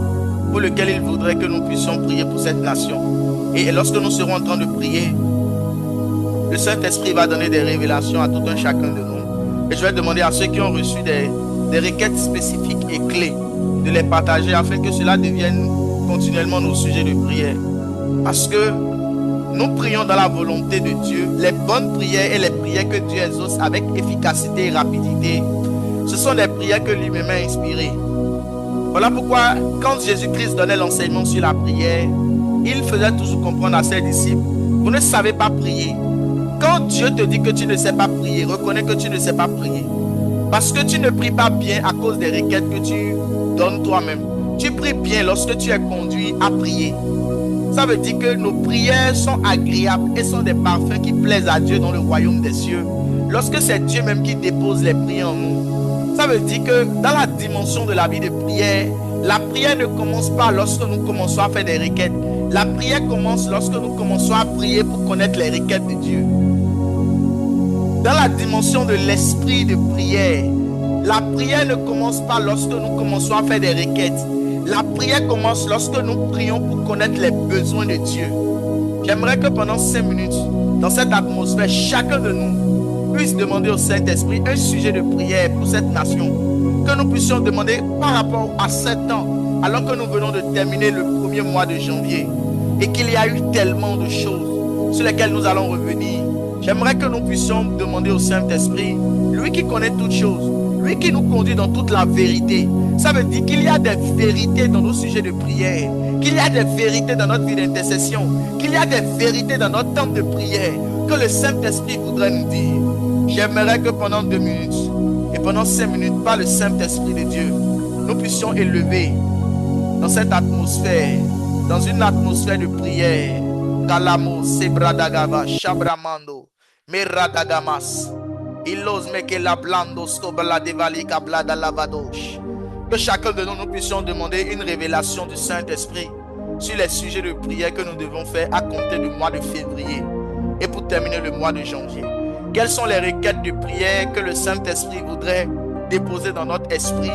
pour lesquels il voudrait que nous puissions prier pour cette nation. Et lorsque nous serons en train de prier, le Saint-Esprit va donner des révélations à tout un chacun de nous. Et je vais demander à ceux qui ont reçu des requêtes spécifiques et clés de les partager afin que cela devienne continuellement nos sujets de prière. Parce que nous prions dans la volonté de Dieu. Les bonnes prières et les prières que Dieu exauce avec efficacité et rapidité, ce sont des prières que lui-même a inspirées. Voilà pourquoi quand Jésus-Christ donnait l'enseignement sur la prière, il faisait toujours comprendre à ses disciples, vous ne savez pas prier. Quand Dieu te dit que tu ne sais pas prier, reconnais que tu ne sais pas prier. Parce que tu ne pries pas bien à cause des requêtes que tu donnes toi-même. Tu pries bien lorsque tu es conduit à prier. Ça veut dire que nos prières sont agréables et sont des parfums qui plaisent à Dieu dans le royaume des cieux. Lorsque c'est Dieu même qui dépose les prières en nous. Ça veut dire que dans la dimension de la vie de prière, la prière ne commence pas lorsque nous commençons à faire des requêtes. La prière commence lorsque nous commençons à prier pour connaître les requêtes de Dieu. Dans la dimension de l'esprit de prière, la prière ne commence pas lorsque nous commençons à faire des requêtes. La prière commence lorsque nous prions pour connaître les besoins de Dieu. J'aimerais que pendant 5 minutes, dans cette atmosphère, chacun de nous puisse demander au Saint-Esprit un sujet de prière pour cette nation. Que nous puissions demander par rapport à 7 ans, alors que nous venons de terminer le premier mois de janvier, et qu'il y a eu tellement de choses sur lesquelles nous allons revenir. J'aimerais que nous puissions demander au Saint-Esprit, lui qui connaît toutes choses, lui qui nous conduit dans toute la vérité. Ça veut dire qu'il y a des vérités dans nos sujets de prière, qu'il y a des vérités dans notre vie d'intercession, qu'il y a des vérités dans notre temps de prière, que le Saint-Esprit voudrait nous dire. J'aimerais que pendant 2 minutes et pendant 5 minutes, par le Saint-Esprit de Dieu, nous puissions élever dans cette atmosphère, dans une atmosphère de prière. Kalamo, Sebradagava, Shabramando, Meradagamas, Ilos Mekela Blando, Skobala Devalika Blada Lavadosh. Que chacun de nous, nous puissions demander une révélation du Saint-Esprit sur les sujets de prière que nous devons faire à compter du mois de février et pour terminer le mois de janvier. Quelles sont les requêtes de prière que le Saint-Esprit voudrait déposer dans notre esprit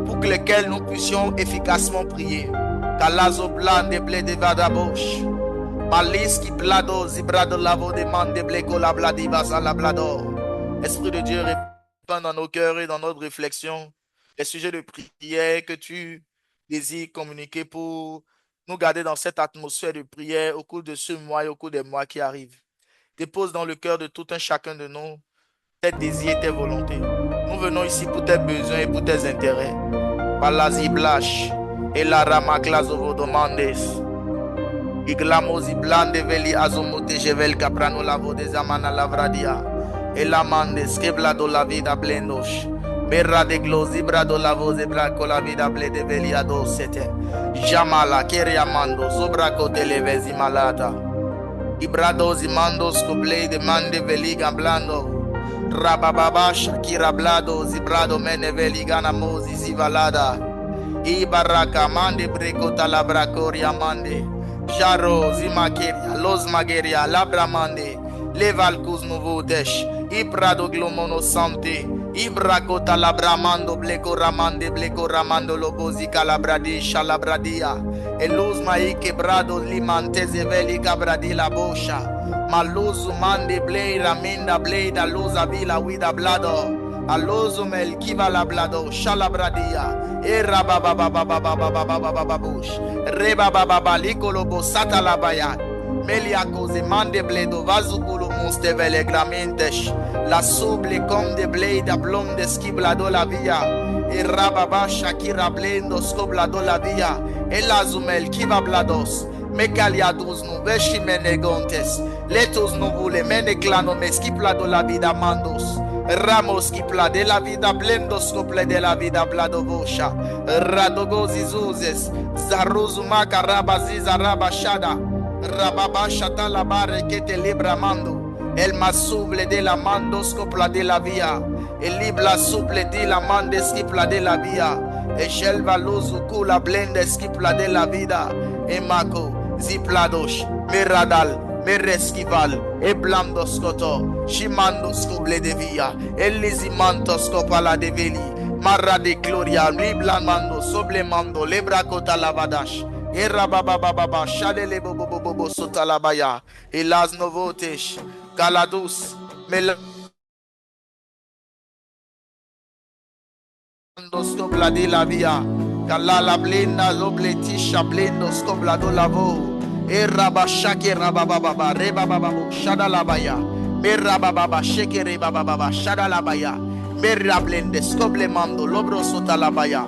pour lesquelles nous puissions efficacement prier? Kalazo blan de blé de vadabosh. Malis qui blado zibrado lavo demande de bleko la bladibas à la blado. Esprit de Dieu, répand dans nos cœurs et dans notre réflexion les sujets de prière que tu désires communiquer pour nous garder dans cette atmosphère de prière au cours de ce mois et au cours des mois qui arrivent. Dépose dans le cœur de tout un chacun de nous tes désirs et tes volontés. Nous venons ici pour tes besoins et pour tes intérêts. Palazi blash et la ramaclazovo demandes. Iglamosi blande veli azomote jevel caprano lavo des amana lavradia. Et la mandes keblado la vida blendosh. Berra de glosi brado lavo zebra la vida ble de veli ado sete. Jamala keriamando sobraco televesi malata. Ibrado zimando scoble de mande veliga blando. Rabababa Shakira Blado Zibrado Mene Veligana Mozi Zivalada Ibaraka Mande Breco Talabracoria Mande Jaro Zimakeria Los Mageria Labra Mande Levalcus Novodesh Ibrado Glomono Sante Ibraco Talabramando Bleco Ramando Lobozi Calabradi Shalabradia Eluz Maike Brado Limanteze Veli Cabradi La Bosha Maluzu mande blade, aminda blade, aluza vila wida blado, aluzu melkiva la blado, shalabradia, era baba baba baba baba baba babush, reba baba baliko lobo sata la baya, meliakoze mande bledo, vazukulo monste vele gramintesh, la suble comme de blade, ablom de skiblado la via, era baba shakira blendo, skoblado la via, elazumel kiva blados. Mekaliados nu veshi menegontes. Letos nu vule meneclano meskipla de la vida mandos. Ramos kipla de la vida blendos cople de la vida bladovosha. Radogozi zuzes. Zaruzuma karabaziza rabashada. Rababasha talabare que te libra mando. El masuble de la mandos copla de la via. El libla suple de la mandes kipla de la via. Eshelva luzu kula blendes kipla de la vida. Emako. Zipladosh, Meradal, Meresquival, Eblandoskoto, Shimandoskoble de Via, Elisimantoskopala de Veli, Mara de Gloria, Liblamando, Soblemando, Lebracota Lavadash, Erababababa, Shadele Bobobobo Sotalabaya, Elas Novotesh, Galadus, Melandoskopla de la Via. Kalala blenda lobletisha blendo skoblado lavo. Erabashake rabababa rebababa shadalabaya. Merabababa sheke rebababa shadalabaya. Merablende skoblemando lobro sotalabaya.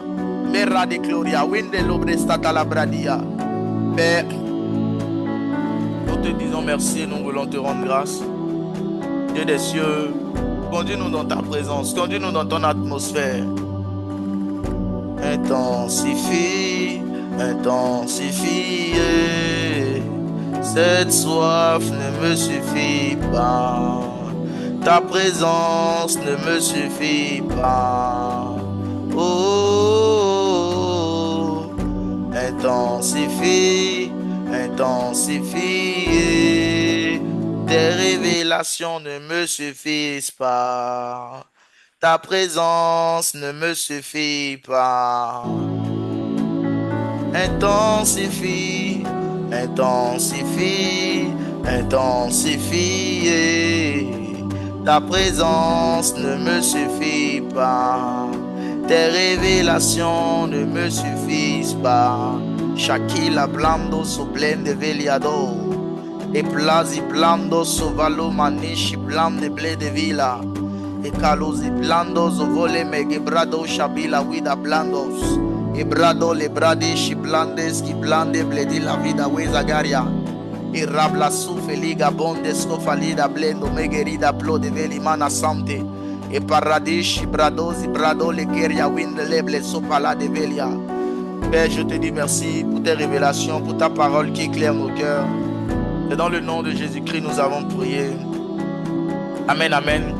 Mera de gloria winde lobre statalabradia. Père, nous te disons merci et nous voulons te rendre grâce. Dieu des cieux, conduis-nous dans ta présence, conduis-nous dans ton atmosphère. Intensifie, intensifie. Cette soif ne me suffit pas. Ta présence ne me suffit pas. Oh, intensifie, intensifie. Tes révélations ne me suffisent pas. Ta présence ne me suffit pas. Intensifie, intensifie, intensifie. Ta présence ne me suffit pas. Tes révélations ne me suffisent pas. Shakila blando so blende veliado. E plazi blando so valo manishi blande ble de villa. E calusi blandos o vole megebrado shabila vida blandos. E brado le bradishi blandes ki blande bledi la vida wezagaria. E rabla su feliga bondes cofalida blendo megerida plo de velimana sante. E paradishi bradosi brado le geria wind leble sopala de velia. Père, je te dis merci pour tes révélations, pour ta parole qui éclaire nos cœurs. Et dans le nom de Jésus-Christ, nous avons prié. Amen, amen.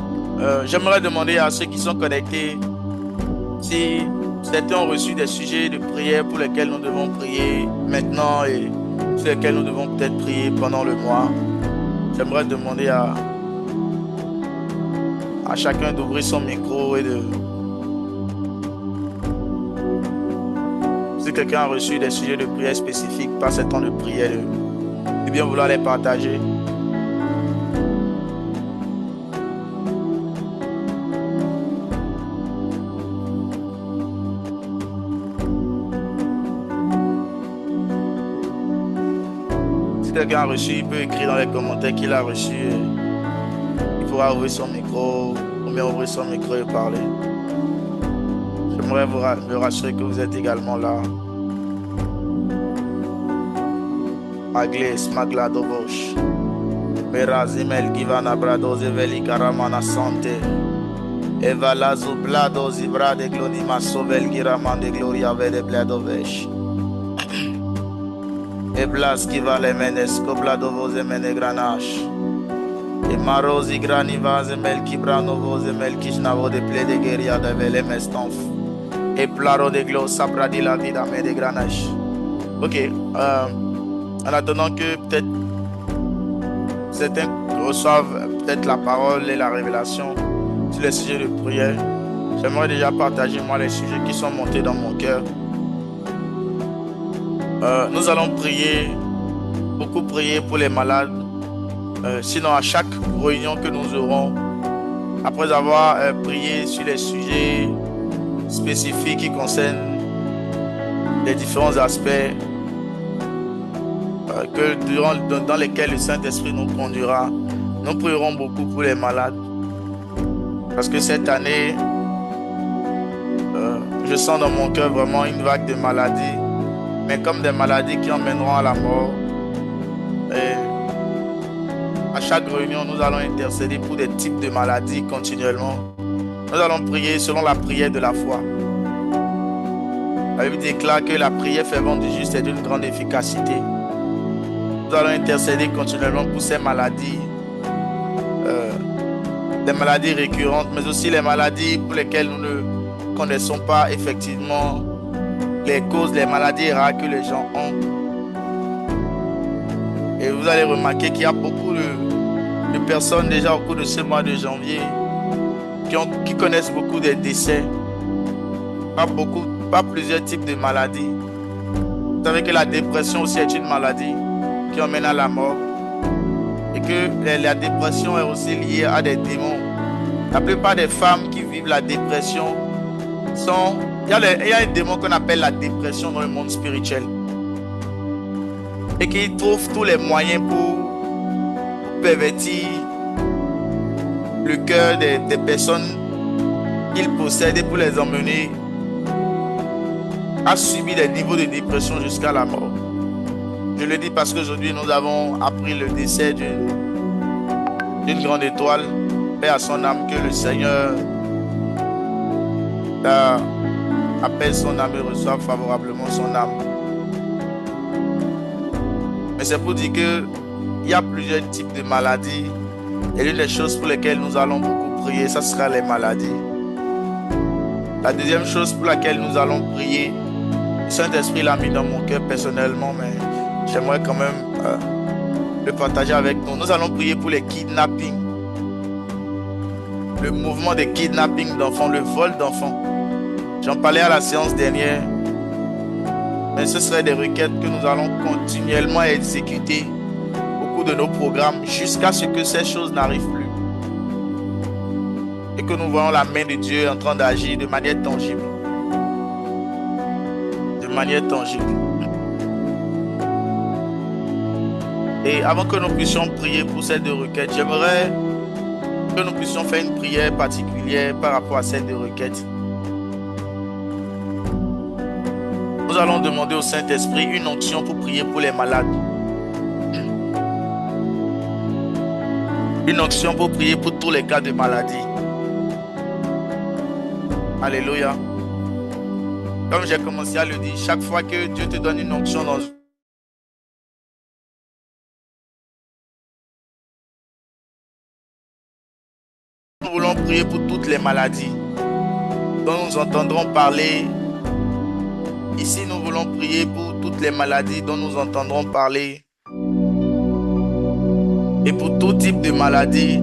J'aimerais demander à ceux qui sont connectés si certains ont reçu des sujets de prière pour lesquels nous devons prier maintenant et sur lesquels nous devons peut-être prier pendant le mois. J'aimerais demander à chacun d'ouvrir son micro et de... Si quelqu'un a reçu des sujets de prière spécifiques par ce temps de prière, de bien vouloir les partager. Si quelqu'un a reçu, il peut écrire dans les commentaires qu'il a reçu. Il pourra ouvrir son micro, ou bien ouvrir son micro et parler. J'aimerais me rassurer que vous êtes également là. Agles, Magladovosh, Berazimel, Givana Brados, Eveli Karamana Sante, Evalazo Blados, Ivra de Glonima Sovel, Giraman de Gloria Vede Bladovesh, Eblas Kivale Menes, Kobladovos e Menegranash, Emarosi Granivaz, Emel Kibranovos, Emel Kishnavo de Ple de Gueria de Vele Mestanf, et Plaro de Glo, Sabradi la Vida Menegranash. Ok, en attendant que peut-être certains reçoivent peut-être la parole et la révélation sur les sujets de prière, j'aimerais déjà partager moi les sujets qui sont montés dans mon cœur. Nous allons prier, beaucoup prier pour les malades. Sinon à chaque réunion que nous aurons, après avoir prié sur les sujets spécifiques qui concernent les différents aspects dans lesquels le Saint-Esprit nous conduira, nous prierons beaucoup pour les malades. Parce que cette année, je sens dans mon cœur vraiment une vague de maladies, mais comme des maladies qui emmèneront à la mort. Et à chaque réunion, nous allons intercéder pour des types de maladies continuellement. Nous allons prier selon la prière de la foi. La Bible déclare que la prière fervente du juste est d'une grande efficacité. Nous allons intercéder continuellement pour ces maladies, des maladies récurrentes, mais aussi les maladies pour lesquelles nous ne connaissons pas effectivement les causes, les maladies rares que les gens ont. Et vous allez remarquer qu'il y a beaucoup de personnes déjà au cours de ce mois de janvier qui connaissent beaucoup de décès, pas plusieurs types de maladies. Vous savez que la dépression aussi est une maladie qui emmène à la mort et que la dépression est aussi liée à des démons. La plupart des femmes qui vivent la dépression il y a un démon qu'on appelle la dépression dans le monde spirituel et qui trouve tous les moyens pour pervertir le cœur des personnes qu'il possède et pour les emmener à subir des niveaux de dépression jusqu'à la mort. Je le dis parce qu'aujourd'hui nous avons appris le décès d'une grande étoile. Paix à son âme, que le Seigneur appelle son âme et reçoive favorablement son âme. Mais c'est pour dire qu'il y a plusieurs types de maladies. Et l'une des choses pour lesquelles nous allons beaucoup prier, ça sera les maladies. La deuxième chose pour laquelle nous allons prier, le Saint-Esprit l'a mis dans mon cœur personnellement, mais j'aimerais quand même le partager avec nous. Nous allons prier pour les kidnappings. Le mouvement de kidnapping d'enfants, le vol d'enfants. J'en parlais à la séance dernière. Mais ce seraient des requêtes que nous allons continuellement exécuter au cours de nos programmes jusqu'à ce que ces choses n'arrivent plus. Et que nous voyons la main de Dieu en train d'agir de manière tangible. De manière tangible. Et avant que nous puissions prier pour ces deux requêtes, j'aimerais que nous puissions faire une prière particulière par rapport à ces deux requêtes. Nous allons demander au Saint-Esprit une onction pour prier pour les malades. Une onction pour prier pour tous les cas de maladie. Alléluia. Comme j'ai commencé à le dire, chaque fois que Dieu te donne une onction dans nous voulons prier pour toutes les maladies dont nous entendrons parler. Ici, nous voulons prier pour toutes les maladies dont nous entendrons parler et pour tout type de maladie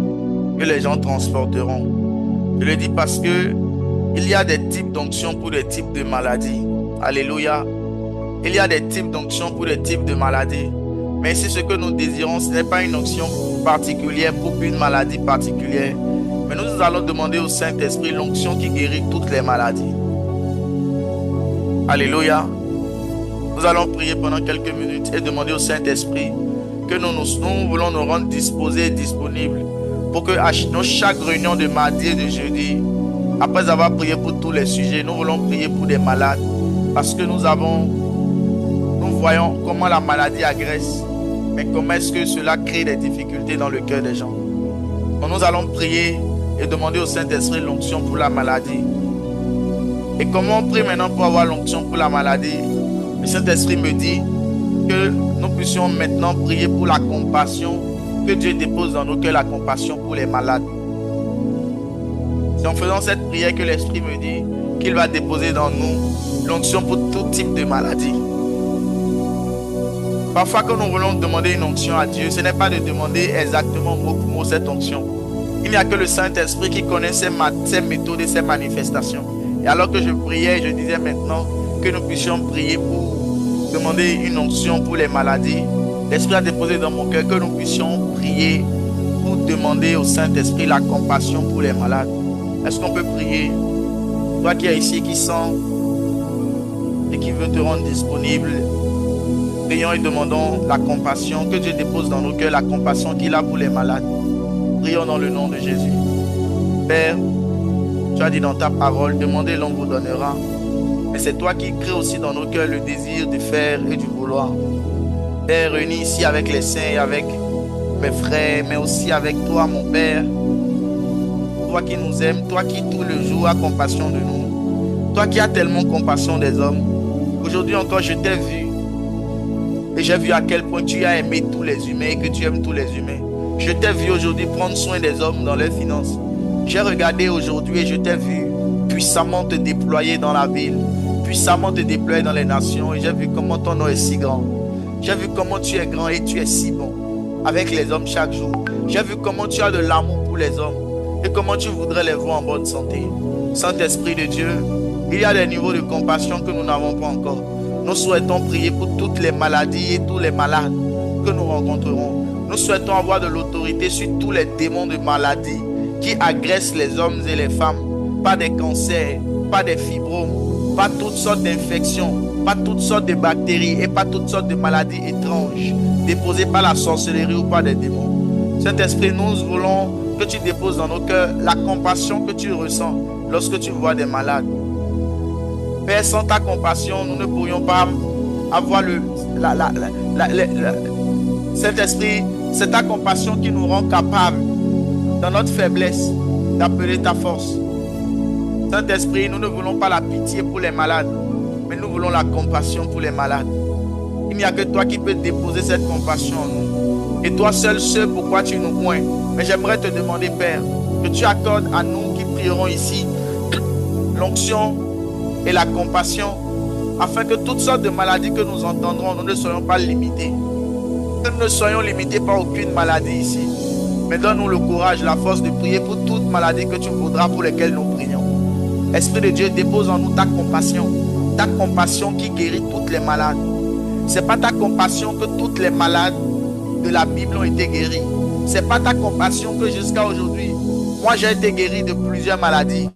que les gens transporteront. Je le dis parce que il y a des types d'onction pour des types de maladies. Alléluia. Il y a des types d'onction pour des types de maladies. Mais ici, ce que nous désirons, ce n'est pas une onction particulière pour une maladie particulière. Mais nous allons demander au Saint-Esprit l'onction qui guérit toutes les maladies. Alléluia. Nous allons prier pendant quelques minutes et demander au Saint-Esprit que nous voulons nous rendre disposés et disponibles pour que à chaque réunion de mardi et de jeudi, après avoir prié pour tous les sujets, nous voulons prier pour des malades parce que nous voyons comment la maladie agresse, mais comment est-ce que cela crée des difficultés dans le cœur des gens. Donc nous allons prier et demander au Saint-Esprit l'onction pour la maladie. Et comment on prie maintenant pour avoir l'onction pour la maladie? Le Saint-Esprit me dit que nous puissions maintenant prier pour la compassion, que Dieu dépose dans nos cœurs la compassion pour les malades. C'est en faisant cette prière que l'Esprit me dit qu'il va déposer dans nous l'onction pour tout type de maladie. Parfois, quand nous voulons demander une onction à Dieu, ce n'est pas de demander exactement mot pour mot cette onction. Il n'y a que le Saint-Esprit qui connaît ses méthodes et ses manifestations. Et alors que je priais, je disais maintenant que nous puissions prier pour demander une onction pour les maladies. L'Esprit a déposé dans mon cœur que nous puissions prier pour demander au Saint-Esprit la compassion pour les malades. Est-ce qu'on peut prier? Toi qui es ici, qui sens et qui veut te rendre disponible, prions et demandons la compassion, que Dieu dépose dans nos cœurs la compassion qu'il a pour les malades. Prions dans le nom de Jésus. Père, tu as dit dans ta parole, demandez, l'on vous donnera. Mais c'est toi qui crées aussi dans nos cœurs le désir de faire et du vouloir. Père, réunis ici avec les saints et avec mes frères, mais aussi avec toi, mon Père. Toi qui nous aimes, toi qui tout le jour as compassion de nous. Toi qui as tellement compassion des hommes. Aujourd'hui encore, je t'ai vu. Et j'ai vu à quel point tu as aimé tous les humains et que tu aimes tous les humains. Je t'ai vu aujourd'hui prendre soin des hommes dans leurs finances. J'ai regardé aujourd'hui et je t'ai vu puissamment te déployer dans la ville, puissamment te déployer dans les nations. Et j'ai vu comment ton nom est si grand. J'ai vu comment tu es grand et tu es si bon avec les hommes chaque jour. J'ai vu comment tu as de l'amour pour les hommes et comment tu voudrais les voir en bonne santé. Saint-Esprit de Dieu, il y a des niveaux de compassion que nous n'avons pas encore. Nous souhaitons prier pour toutes les maladies et tous les malades que nous rencontrerons. Nous souhaitons avoir de l'autorité sur tous les démons de maladies qui agressent les hommes et les femmes. Pas des cancers, pas des fibromes, pas toutes sortes d'infections, pas toutes sortes de bactéries et pas toutes sortes de maladies étranges déposées par la sorcellerie ou par des démons. Saint-Esprit, nous voulons que tu déposes dans nos cœurs la compassion que tu ressens lorsque tu vois des malades. Père, sans ta compassion, nous ne pourrions pas avoir Saint-Esprit, c'est ta compassion qui nous rend capables, dans notre faiblesse, d'appeler ta force. Saint-Esprit, nous ne voulons pas la pitié pour les malades, mais nous voulons la compassion pour les malades. Il n'y a que toi qui peux déposer cette compassion en nous. Et toi seul sais pourquoi tu nous pointes. Mais j'aimerais te demander, Père, que tu accordes à nous qui prierons ici l'onction et la compassion, afin que toutes sortes de maladies que nous entendrons, nous ne soyons pas limités. Que nous ne soyons limités par aucune maladie ici. Mais donne-nous le courage, la force de prier pour toute maladie que tu voudras, pour lesquelles nous prions. Esprit de Dieu, dépose en nous ta compassion qui guérit toutes les malades. Ce n'est pas ta compassion que toutes les malades de la Bible ont été guéries. Ce n'est pas ta compassion que jusqu'à aujourd'hui, moi j'ai été guéri de plusieurs maladies.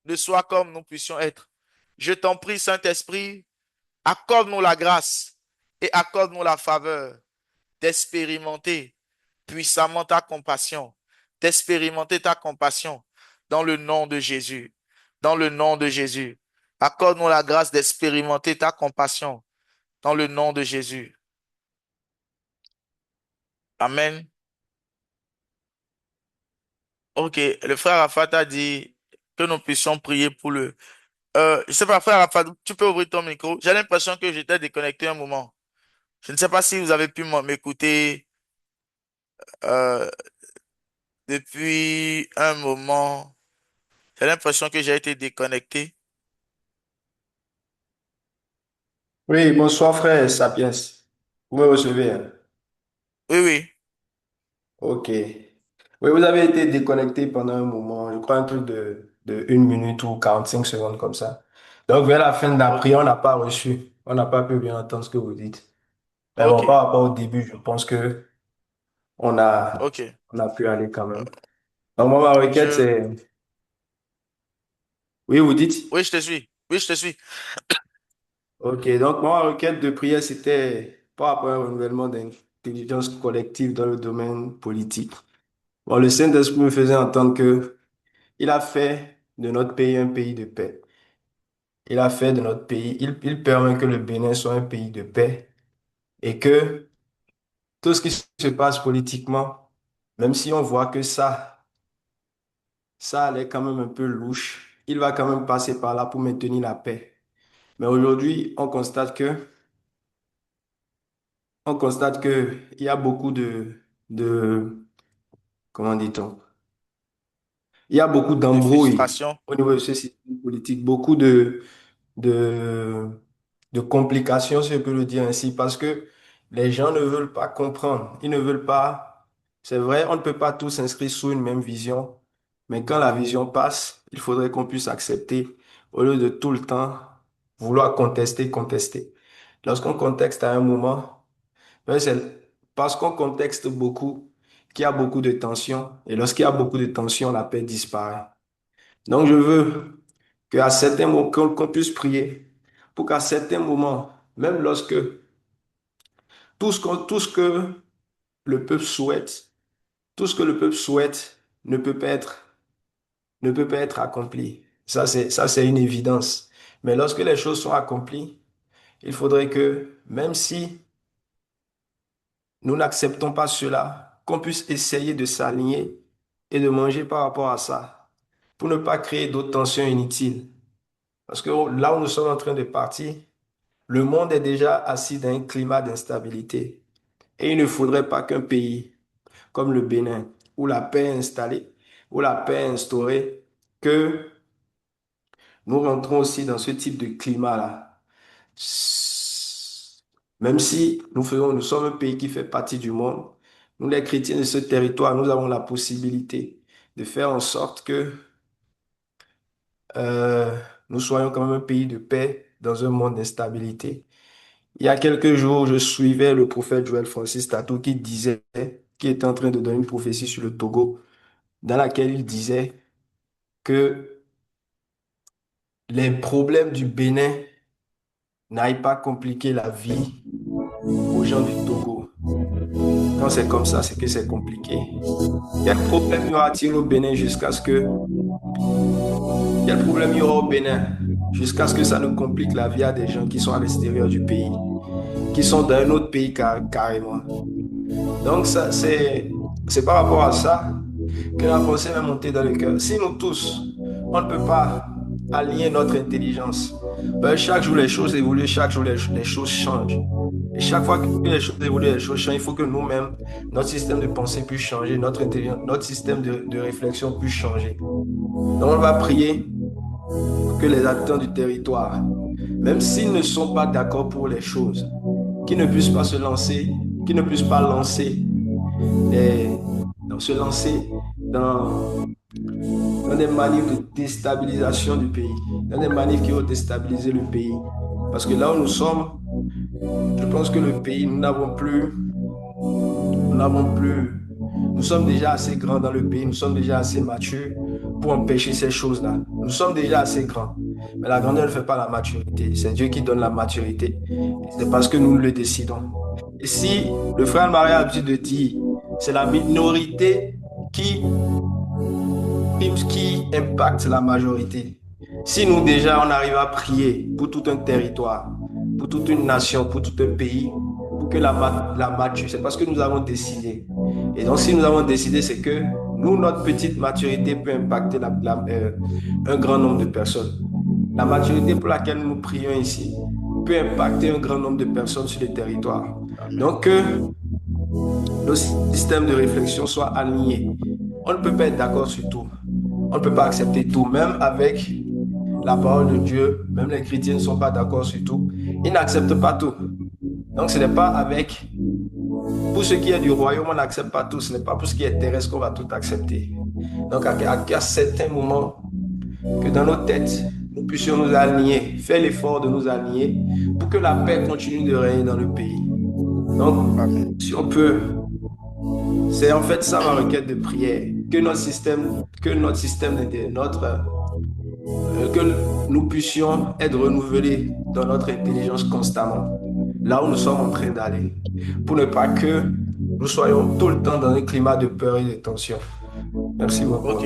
ne soit comme nous puissions être. Je t'en prie, Saint-Esprit, accorde-nous la grâce et accorde-nous la faveur d'expérimenter puissamment ta compassion, d'expérimenter ta compassion dans le nom de Jésus. Dans le nom de Jésus. Accorde-nous la grâce d'expérimenter ta compassion dans le nom de Jésus. Amen. Ok, le frère Rafat a dit que nous puissions prier pour le... je sais pas, frère Rafat, tu peux ouvrir ton micro. J'ai l'impression que j'étais déconnecté un moment. Je ne sais pas si vous avez pu m'écouter euh, depuis un moment. J'ai l'impression que j'ai été déconnecté. Oui, bonsoir frère Sapiens. Vous me recevez, hein? Oui, oui. Ok. Oui, vous avez été déconnecté pendant un moment, je crois un truc de 1 minute ou 45 secondes comme ça. Donc vers la fin de la prière, on n'a pas reçu, on n'a pas pu bien entendre ce que vous dites. Mais bon, Ok, par rapport au début, je pense que on a, ok. on a pu aller quand même. Donc moi, ma requête, Je... c'est... Oui, vous dites? Oui, je te suis. Oui, je te suis. Ok, donc moi, ma requête de prière, c'était par rapport à un renouvellement d'intelligence collective dans le domaine politique. Bon, le Saint-Esprit me faisait entendre que il a fait de notre pays un pays de paix. Il a fait de notre pays, il permet que le Bénin soit un pays de paix et que tout ce qui se passe politiquement, même si on voit que ça allait quand même un peu louche, il va quand même passer par là pour maintenir la paix. Mais aujourd'hui, on constate que il y a beaucoup de, comment dit-on? Il y a beaucoup De d'embrouilles frustration, au niveau de ce système politique, beaucoup de, de complications, si je peux le dire ainsi, parce que les gens ne veulent pas comprendre. Ils ne veulent pas. C'est vrai, on ne peut pas tous s'inscrire sous une même vision, mais quand la vision passe, il faudrait qu'on puisse accepter au lieu de tout le temps vouloir contester, contester. Lorsqu'on contexte à un moment, ben, c'est parce qu'on contexte beaucoup qu'il y a beaucoup de tensions, et lorsqu'il y a beaucoup de tensions, la paix disparaît. Donc, je veux qu'à certains moments, qu'on puisse prier pour qu'à certains moments, même lorsque tout ce que le peuple souhaite, tout ce que le peuple souhaite ne peut pas être accompli. Ça, c'est une évidence. Mais lorsque les choses sont accomplies, il faudrait que, même si nous n'acceptons pas cela, qu'on puisse essayer de s'aligner et de manger par rapport à ça, pour ne pas créer d'autres tensions inutiles. Parce que là où nous sommes en train de partir, le monde est déjà assis dans un climat d'instabilité. Et il ne faudrait pas qu'un pays comme le Bénin, où la paix est installée, où la paix est instaurée, que nous rentrons aussi dans ce type de climat-là. Même si nous sommes un pays qui fait partie du monde, nous les chrétiens de ce territoire, nous avons la possibilité de faire en sorte que euh, nous soyons quand même un pays de paix dans un monde d'instabilité. Il y a quelques jours, je suivais le prophète Joël Francis Tatou qui était en train de donner une prophétie sur le Togo, dans laquelle il disait que les problèmes du Bénin n'aillent pas compliquer la vie aux gens du Togo. Quand c'est comme ça, c'est que c'est compliqué. Quel problème y aura-t-il au Bénin jusqu'à ce que, quel problème y aura au Bénin jusqu'à ce que ça ne complique la vie à des gens qui sont à l'extérieur du pays, qui sont dans un autre pays carrément. Donc, ça, c'est par rapport à ça que la pensée m'est montée dans le cœur. Si nous tous, on ne peut pas aligner notre intelligence, ben chaque jour les choses évoluent, chaque jour les choses changent. Et chaque fois que les choses évoluent, les choses changent, il faut que nous-mêmes, notre système de pensée puisse changer, notre intelligence, notre système de réflexion puisse changer. Donc, on va prier pour que les habitants du territoire, même s'ils ne sont pas d'accord pour les choses, qu'ils ne puissent pas se lancer, qu'ils ne puissent pas lancer se lancer dans des manifs de déstabilisation du pays, dans des manifs qui vont déstabiliser le pays. Parce que là où nous sommes, je pense que le pays, nous n'avons plus Nous sommes déjà assez grands dans le pays, nous sommes déjà assez matures pour empêcher ces choses-là. Nous sommes déjà assez grands. Mais la grandeur ne fait pas la maturité. C'est Dieu qui donne la maturité. C'est parce que nous le décidons. Et si le frère Marie a l'habitude de dire, c'est la minorité qui impacte la majorité. Si nous déjà on arrive à prier pour tout un territoire, pour toute une nation, pour tout un pays, pour que la maturité, c'est parce que nous avons décidé. Et donc si nous avons décidé, c'est que nous, notre petite maturité peut impacter un grand nombre de personnes. La maturité pour laquelle nous prions ici peut impacter un grand nombre de personnes sur le territoire. Donc que nos systèmes de réflexion soient alignés. On ne peut pas être d'accord sur tout. On ne peut pas accepter tout, même avec la parole de Dieu. Même les chrétiens ne sont pas d'accord sur tout. Ils n'acceptent pas tout. Donc ce n'est pas avec... Pour ce qui est du royaume, on n'accepte pas tout. Ce n'est pas pour ce qui est terrestre qu'on va tout accepter. Donc à certains moments, que dans nos têtes, nous puissions nous aligner, faire l'effort de nous aligner pour que la paix continue de régner dans le pays. Donc, si on peut, c'est en fait ça ma requête de prière, que nous puissions être renouvelés dans notre intelligence constamment, là où nous sommes en train d'aller, pour ne pas que nous soyons tout le temps dans un climat de peur et de tension. Merci beaucoup. Ok.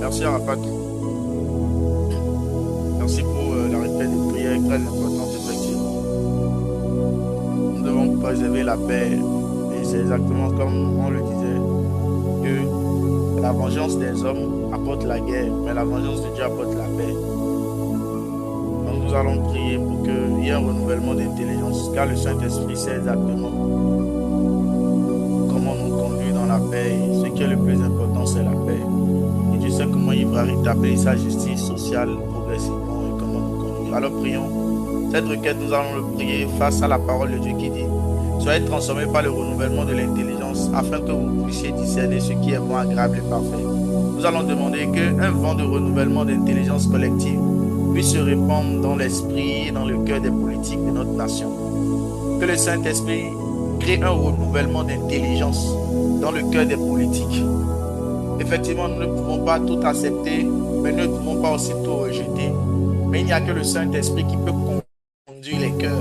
Merci Arafat. Merci pour la requête de prière très importante, effectivement. Nous devons préserver la paix. Et c'est exactement comme on le disait, que la vengeance des hommes apporte la guerre, mais la vengeance de Dieu apporte la paix. Donc nous allons prier pour qu'il y ait un renouvellement d'intelligence, car le Saint-Esprit sait exactement comment nous conduire dans la paix. Et ce qui est le plus important, c'est la paix. Et Dieu sait comment il va rétablir sa justice sociale progressivement et comment nous conduire. Alors prions. Cette requête, nous allons le prier face à la parole de Dieu qui dit: soyez transformés par le renouvellement de l'intelligence afin que vous puissiez discerner ce qui est bon, agréable et parfait. Nous allons demander qu'un vent de renouvellement d'intelligence collective puisse se répandre dans l'esprit et dans le cœur des politiques de notre nation. Que le Saint-Esprit crée un renouvellement d'intelligence dans le cœur des politiques. Effectivement, nous ne pouvons pas tout accepter, mais nous ne pouvons pas aussi tout rejeter. Mais il n'y a que le Saint-Esprit qui peut conduire les cœurs.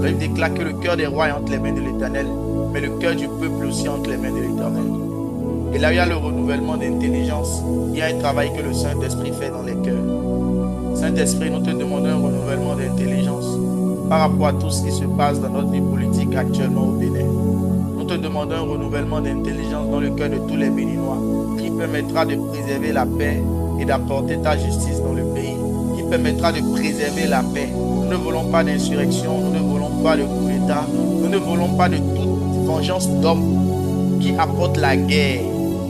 Il déclare que le cœur des rois est entre les mains de l'Éternel, mais le cœur du peuple aussi entre les mains de l'Éternel. Et là, il y a le renouvellement d'intelligence. Il y a un travail que le Saint-Esprit fait dans les cœurs. Saint-Esprit, nous te demandons un renouvellement d'intelligence par rapport à tout ce qui se passe dans notre vie politique actuellement au Bénin. Nous te demandons un renouvellement d'intelligence dans le cœur de tous les Béninois qui permettra de préserver la paix et d'apporter ta justice dans le pays, qui permettra de préserver la paix. Nous ne voulons pas d'insurrection, nous ne voulons pas de coup d'État, nous ne voulons pas de toute vengeance d'homme qui apporte la guerre,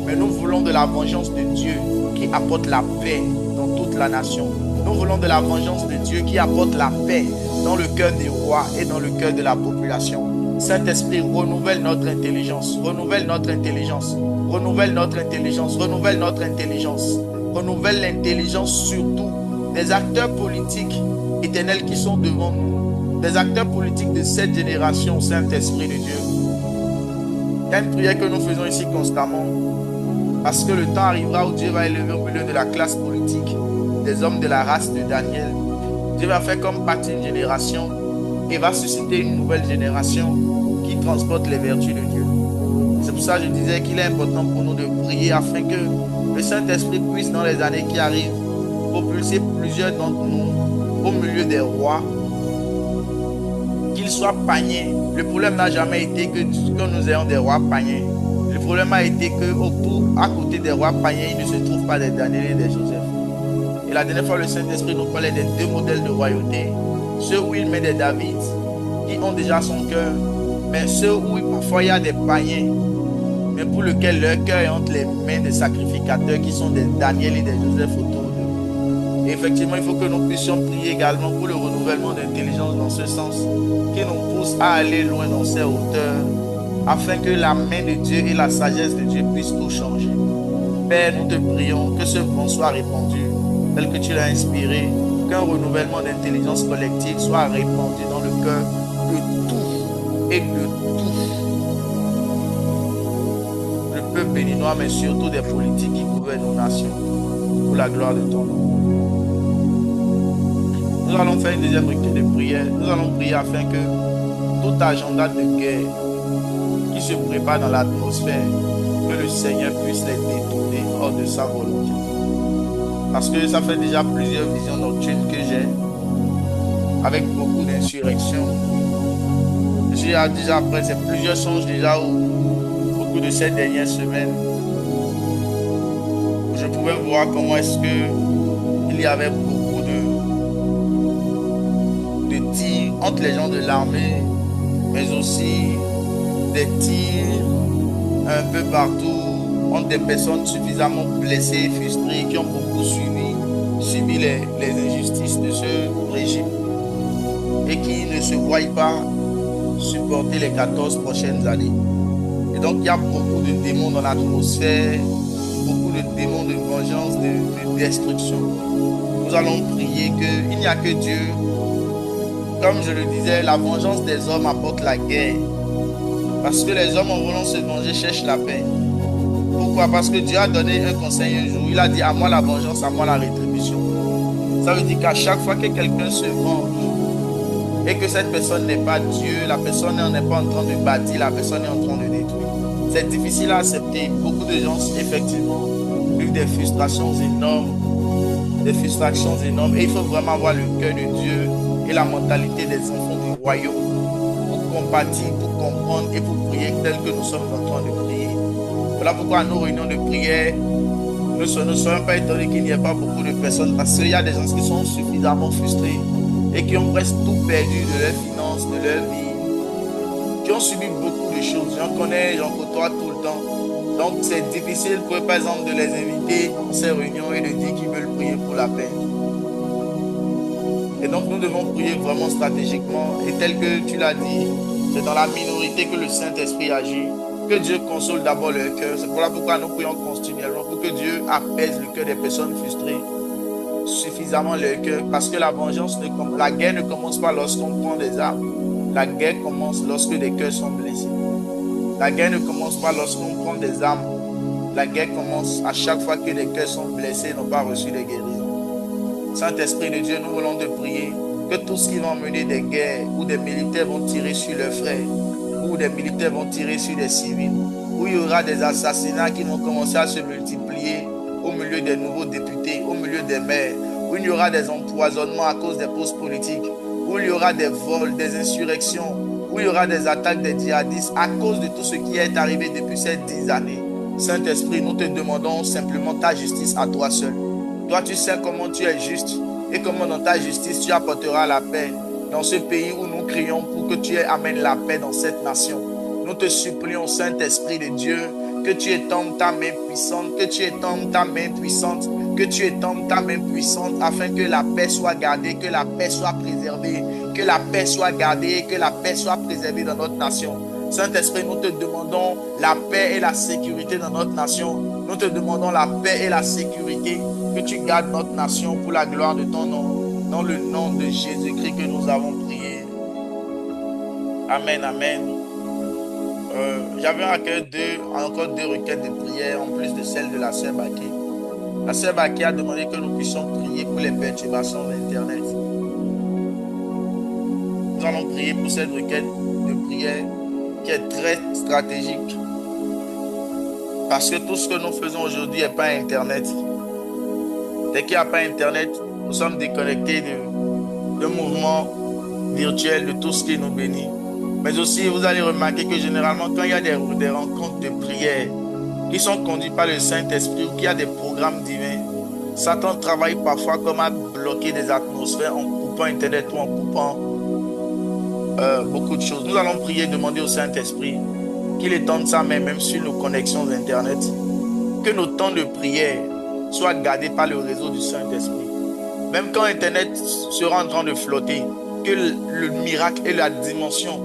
mais nous voulons de la vengeance de Dieu qui apporte la paix dans toute la nation. Nous voulons de la vengeance de Dieu qui apporte la paix dans le cœur des rois et dans le cœur de la population. Saint-Esprit, renouvelle notre intelligence, renouvelle notre intelligence, renouvelle notre intelligence, renouvelle notre intelligence, renouvelle l'intelligence surtout des acteurs politiques éternels qui sont devant nous, des acteurs politiques de cette génération, Saint-Esprit de Dieu. Il y a une prière que nous faisons ici constamment, parce que le temps arrivera où Dieu va élever au milieu de la classe politique des hommes de la race de Daniel. Dieu va faire comme partie une génération et va susciter une nouvelle génération qui transporte les vertus de Dieu. C'est pour ça que je disais qu'il est important pour nous de prier afin que le Saint-Esprit puisse, dans les années qui arrivent, propulser plusieurs d'entre nous au milieu des rois, qu'ils soient païens. Le problème n'a jamais été que nous ayons des rois païens. Le problème a été qu'à côté des rois païens, il ne se trouve pas des Daniel et des Joseph. Et la dernière fois, le Saint-Esprit nous parlait des deux modèles de royauté. Ceux où il met des David, qui ont déjà son cœur, mais ceux où parfois il y a des païens, mais pour lesquels leur cœur est entre les mains des sacrificateurs qui sont des Daniel et des Joseph autour d'eux. Et effectivement, il faut que nous puissions prier également pour le renouvellement d'intelligence dans ce sens, qui nous pousse à aller loin dans ces hauteurs, afin que la main de Dieu et la sagesse de Dieu puissent tout changer. Père, nous te prions que ce vent soit répandu, tel que tu l'as inspiré, qu'un renouvellement d'intelligence collective soit répandu dans le cœur de tout et de tout le béninois, mais surtout des politiques qui gouvernent nos nations, pour la gloire de ton nom. Nous allons faire une deuxième requête de prière. Nous allons prier afin que tout agenda de guerre qui se prépare dans l'atmosphère, que le Seigneur puisse les détourner hors de sa volonté. Parce que ça fait déjà plusieurs visions nocturnes que j'ai, avec beaucoup d'insurrections. J'ai déjà après, c'est plusieurs songes déjà au cours de ces dernières semaines. Je pouvais voir comment est-ce que il y avait beaucoup de tirs entre les gens de l'armée, mais aussi des tirs un peu partout entre des personnes suffisamment blessées, frustrées, qui ont beaucoup subi les injustices de ce régime et qui ne se voient pas supporter les 14 prochaines années. Et donc il y a beaucoup de démons dans l'atmosphère, beaucoup de démons de vengeance, de destruction. Nous allons prier qu'il n'y a que Dieu. Comme je le disais, la vengeance des hommes apporte la guerre. Parce que les hommes en voulant se venger cherchent la paix. Pourquoi? Parce que Dieu a donné un conseil un jour. Il a dit: à moi la vengeance, à moi la rétribution. Ça veut dire qu'à chaque fois que quelqu'un se venge et que cette personne n'est pas Dieu, la personne n'est pas en train de bâtir, la personne est en train de détruire. C'est difficile à accepter. Beaucoup de gens, effectivement, vivent des frustrations énormes. Et il faut vraiment avoir le cœur de Dieu et la mentalité des enfants du royaume pour compatir, pour comprendre et pour prier tel que nous sommes en train de prier. Voilà pourquoi à nos réunions de prière, nous ne serons pas étonnés qu'il n'y ait pas beaucoup de personnes, parce qu'il y a des gens qui sont suffisamment frustrés et qui ont presque tout perdu de leurs finances, de leur vie, qui ont subi beaucoup de choses. J'en connais, j'en côtoie tout le temps. Donc c'est difficile pour eux, par exemple, de les inviter dans ces réunions et de dire qu'ils veulent prier pour la paix. Et donc nous devons prier vraiment stratégiquement. Et tel que tu l'as dit, c'est dans la minorité que le Saint-Esprit agit. Que Dieu console d'abord leur cœur. C'est pourquoi nous prions continuellement, pour que Dieu apaise le cœur des personnes frustrées, suffisamment leur cœur. Parce que la guerre ne commence pas lorsqu'on prend des armes. La guerre commence lorsque des cœurs sont blessés. La guerre ne commence pas lorsqu'on prend des armes. La guerre commence à chaque fois que les cœurs sont blessés et n'ont pas reçu de guérison. Saint-Esprit de Dieu, nous voulons te prier que tout ce qui va mener des guerres, où des militaires vont tirer sur leurs frères, où des militaires vont tirer sur des civils, où il y aura des assassinats qui vont commencer à se multiplier au milieu des nouveaux députés, au milieu des maires, où il y aura des empoisonnements à cause des postes politiques, où il y aura des vols, des insurrections, où il y aura des attaques des djihadistes à cause de tout ce qui est arrivé depuis ces 10 années. Saint-Esprit, nous te demandons simplement ta justice à toi seul. Toi, tu sais comment tu es juste et comment dans ta justice tu apporteras la paix dans ce pays où nous crions pour que tu amènes la paix dans cette nation. Nous te supplions, Saint-Esprit de Dieu, que tu étendes ta main puissante, que tu étendes ta main puissante, que tu étendes ta main puissante afin que la paix soit gardée, que la paix soit préservée, que la paix soit gardée, que la paix soit préservée dans notre nation. Saint-Esprit, nous te demandons la paix et la sécurité dans notre nation. Nous te demandons la paix et la sécurité, que tu gardes notre nation pour la gloire de ton nom. Dans le nom de Jésus-Christ que nous avons prié. Amen, amen. J'avais encore deux requêtes de prière en plus de celle de la sœur Baké. La sœur Baké a demandé que nous puissions prier pour les perturbations d'Internet. Nous allons prier pour cette requête de prière qui est très stratégique. Parce que tout ce que nous faisons aujourd'hui n'est pas Internet. Dès qu'il n'y a pas Internet, nous sommes déconnectés de mouvements virtuels, de tout ce qui nous bénit. Mais aussi, vous allez remarquer que généralement, quand il y a des rencontres de prière qui sont conduites par le Saint-Esprit ou qu'il y a des programmes divins, Satan travaille parfois comme à bloquer des atmosphères en coupant Internet ou en coupant beaucoup de choses. Nous allons prier, demander au Saint-Esprit qu'il étende sa main même sur nos connexions Internet, que nos temps de prière soient gardés par le réseau du Saint-Esprit. Même quand Internet sera en train de flotter, que le miracle et la dimension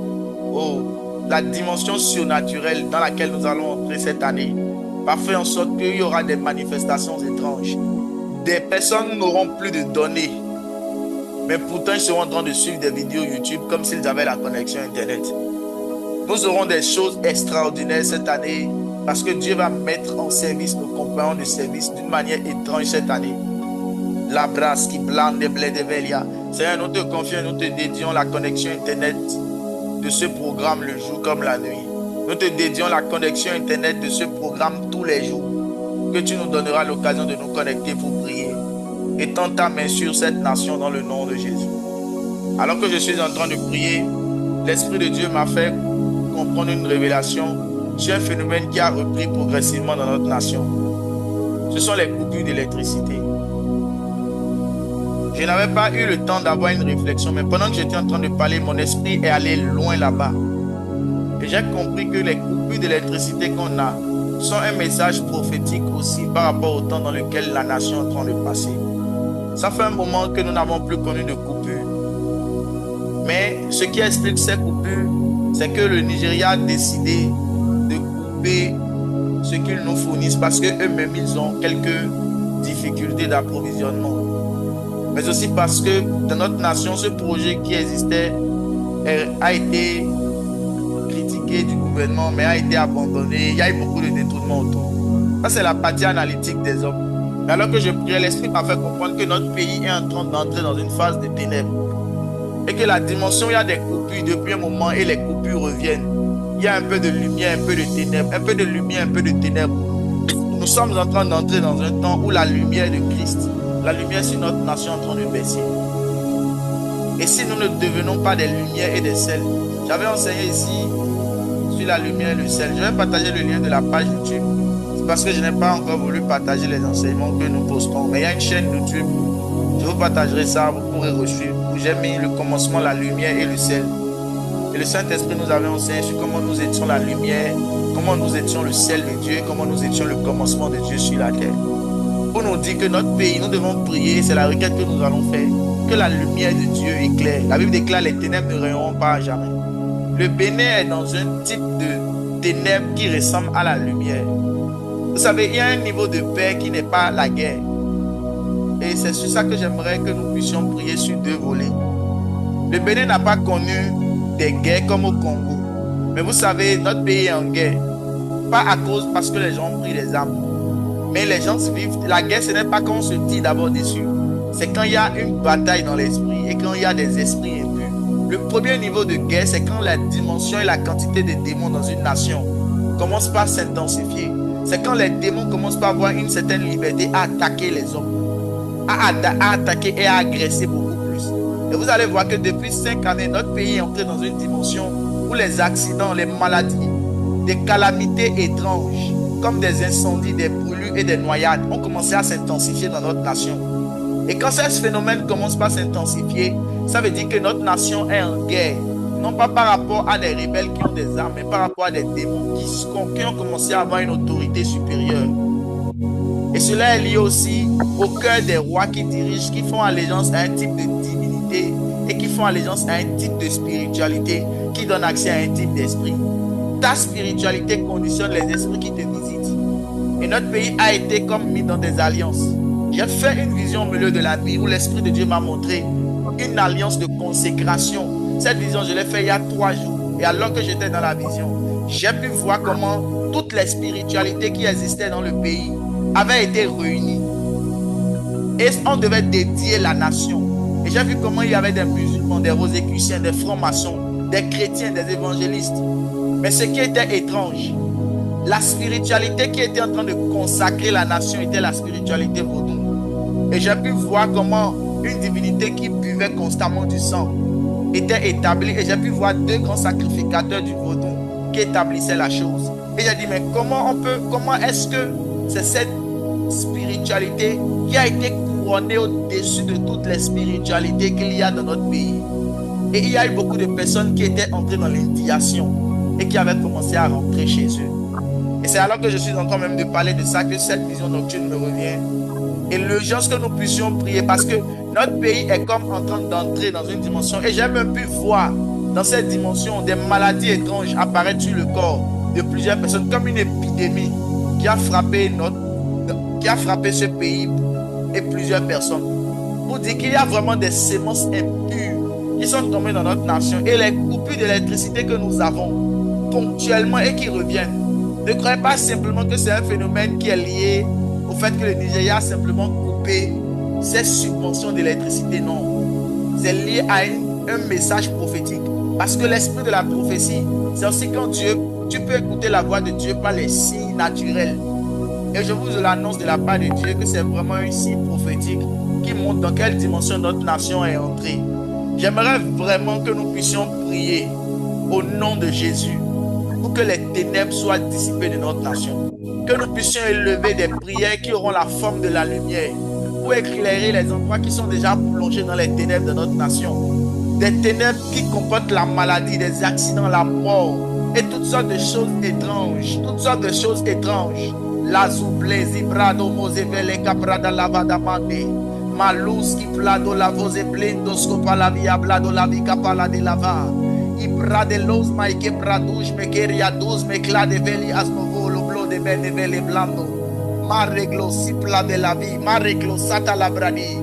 surnaturelle dans laquelle nous allons entrer cette année va faire en sorte qu'il y aura des manifestations étranges. Des personnes n'auront plus de données, mais pourtant ils seront en train de suivre des vidéos YouTube comme s'ils avaient la connexion Internet. Nous aurons des choses extraordinaires cette année Parce que Dieu va mettre en service nos compagnons de service d'une manière étrange cette année. La brasse qui blande des blés de Velia. Seigneur, nous te confions, nous te dédions la connexion Internet de ce programme le jour comme la nuit. Nous te dédions la connexion Internet de ce programme tous les jours. Que tu nous donneras l'occasion de nous connecter pour prier. Étends ta main sur cette nation dans le nom de Jésus. Alors que je suis en train de prier, l'Esprit de Dieu m'a fait comprendre une révélation sur un phénomène qui a repris progressivement dans notre nation. Ce sont les coupures d'électricité. Je n'avais pas eu le temps d'avoir une réflexion, mais pendant que j'étais en train de parler, mon esprit est allé loin là-bas. Et j'ai compris que les coupures d'électricité qu'on a sont un message prophétique aussi par rapport au temps dans lequel la nation est en train de passer. Ça fait un moment que nous n'avons plus connu de coupures. Mais ce qui explique ces coupures, c'est que le Nigeria a décidé de couper ce qu'ils nous fournissent parce qu'eux-mêmes, ils ont quelques difficultés d'approvisionnement. Mais aussi parce que dans notre nation, ce projet qui existait a été critiqué du gouvernement, mais a été abandonné. Il y a eu beaucoup de détournements autour. Ça, c'est la partie analytique des hommes. Mais alors que je priais, l'Esprit m'a fait comprendre que notre pays est en train d'entrer dans une phase de ténèbres. Et que la dimension, il y a des coupures depuis un moment et les coupures reviennent. Il y a un peu de lumière, un peu de ténèbres, un peu de lumière, un peu de ténèbres. Nous sommes en train d'entrer dans un temps où la lumière de Christ, la lumière sur notre nation est en train de baisser. Et si nous ne devenons pas des lumières et des sels, j'avais enseigné ici sur la lumière et le sel. Je vais partager le lien de la page YouTube. C'est parce que je n'ai pas encore voulu partager les enseignements que nous postons. Mais il y a une chaîne YouTube. Je vous partagerai ça, vous pourrez resuivre. Où j'ai mis le commencement, la lumière et le sel. Et le Saint-Esprit nous avait enseigné sur comment nous étions la lumière, comment nous étions le sel de Dieu, comment nous étions le commencement de Dieu sur la terre. Pour nous dire que notre pays, nous devons prier, c'est la requête que nous allons faire, que la lumière de Dieu éclaire. La Bible déclare les ténèbres ne règneront pas à jamais. Le Bénin est dans un type de ténèbres qui ressemble à la lumière. Vous savez, il y a un niveau de paix qui n'est pas la guerre. Et c'est sur ça que j'aimerais que nous puissions prier sur deux volets. Le Bénin n'a pas connu des guerres comme au Congo. Mais vous savez, notre pays est en guerre. Pas à cause parce que les gens ont pris les armes. Mais les gens vivent. La guerre, ce n'est pas quand on se tire d'abord dessus. C'est quand il y a une bataille dans l'esprit et quand il y a des esprits impurs. Le premier niveau de guerre, c'est quand la dimension et la quantité de démons dans une nation commencent par s'intensifier. C'est quand les démons commencent par avoir une certaine liberté à attaquer les hommes, à attaquer et à agresser beaucoup plus. Et vous allez voir que depuis 5 années, notre pays est entré dans une dimension où les accidents, les maladies, des calamités étranges, comme des incendies, des brûlures et des noyades, ont commencé à s'intensifier dans notre nation. Et quand ce phénomène commence par s'intensifier, ça veut dire que notre nation est en guerre. Non pas par rapport à des rebelles qui ont des armes, mais par rapport à des démons qui ont commencé à avoir une autorité supérieure. Et cela est lié aussi au cœur des rois qui dirigent, qui font allégeance à un type de divinité et qui font allégeance à un type de spiritualité qui donne accès à un type d'esprit. Ta spiritualité conditionne les esprits qui te visitent. Et notre pays a été comme mis dans des alliances. J'ai fait une vision au milieu de la nuit où l'Esprit de Dieu m'a montré une alliance de consécration. Cette vision, je l'ai faite il y a 3 jours. Et alors que j'étais dans la vision, j'ai pu voir comment toutes les spiritualités qui existaient dans le pays avaient été réunies. Et on devait dédier la nation. Et j'ai vu comment il y avait des musulmans, des rosicruciens, des francs-maçons, des chrétiens, des évangélistes. Mais ce qui était étrange, la spiritualité qui était en train de consacrer la nation était la spiritualité vaudou. Et j'ai pu voir comment une divinité qui buvait constamment du sang était établie. Et j'ai pu voir 2 grands sacrificateurs du vaudou qui établissaient la chose. Et j'ai dit, mais comment est-ce que c'est cette spiritualité qui a été couronnée au-dessus de toutes les spiritualités qu'il y a dans notre pays? Et il y a eu beaucoup de personnes qui étaient entrées dans l'initiation et qui avaient commencé à rentrer chez eux. Et c'est alors que je suis en train même de parler de ça que cette vision nocturne me revient. Et l'urgence que nous puissions prier parce que notre pays est comme en train d'entrer dans une dimension. Et j'ai même pu voir dans cette dimension des maladies étranges apparaître sur le corps de plusieurs personnes comme une épidémie qui a frappé ce pays et plusieurs personnes. Pour dire qu'il y a vraiment des semences impures qui sont tombées dans notre nation et les coupures d'électricité que nous avons ponctuellement et qui reviennent. Ne croyez pas simplement que c'est un phénomène qui est lié au fait que le Nigeria a simplement coupé ses subventions d'électricité. Non. C'est lié à un message prophétique. Parce que l'esprit de la prophétie, c'est aussi quand tu peux écouter la voix de Dieu par les signes naturels. Et je vous l'annonce de la part de Dieu que c'est vraiment un signe prophétique qui montre dans quelle dimension notre nation est entrée. J'aimerais vraiment que nous puissions prier au nom de Jésus pour que les ténèbres soient dissipées de notre nation. Que nous puissions élever des prières qui auront la forme de la lumière pour éclairer les endroits qui sont déjà plongés dans les ténèbres de notre nation. Des ténèbres qui comportent la maladie, des accidents, la mort et toutes sortes de choses étranges. Toutes sortes de choses étranges. La zouble, zibrado, mozevele, caprada, lavada, mande. Malus, iplado, la voze, blendo, scopa, la via, blado, la vica, pala, de lava. Ibradelos, maike, praduj, mekeria, duz, mecla, de veli, asnovo, lo blo, de bene, vele, blando. Mareglo, sipla, de la vie, mareglo, sata, la bradi.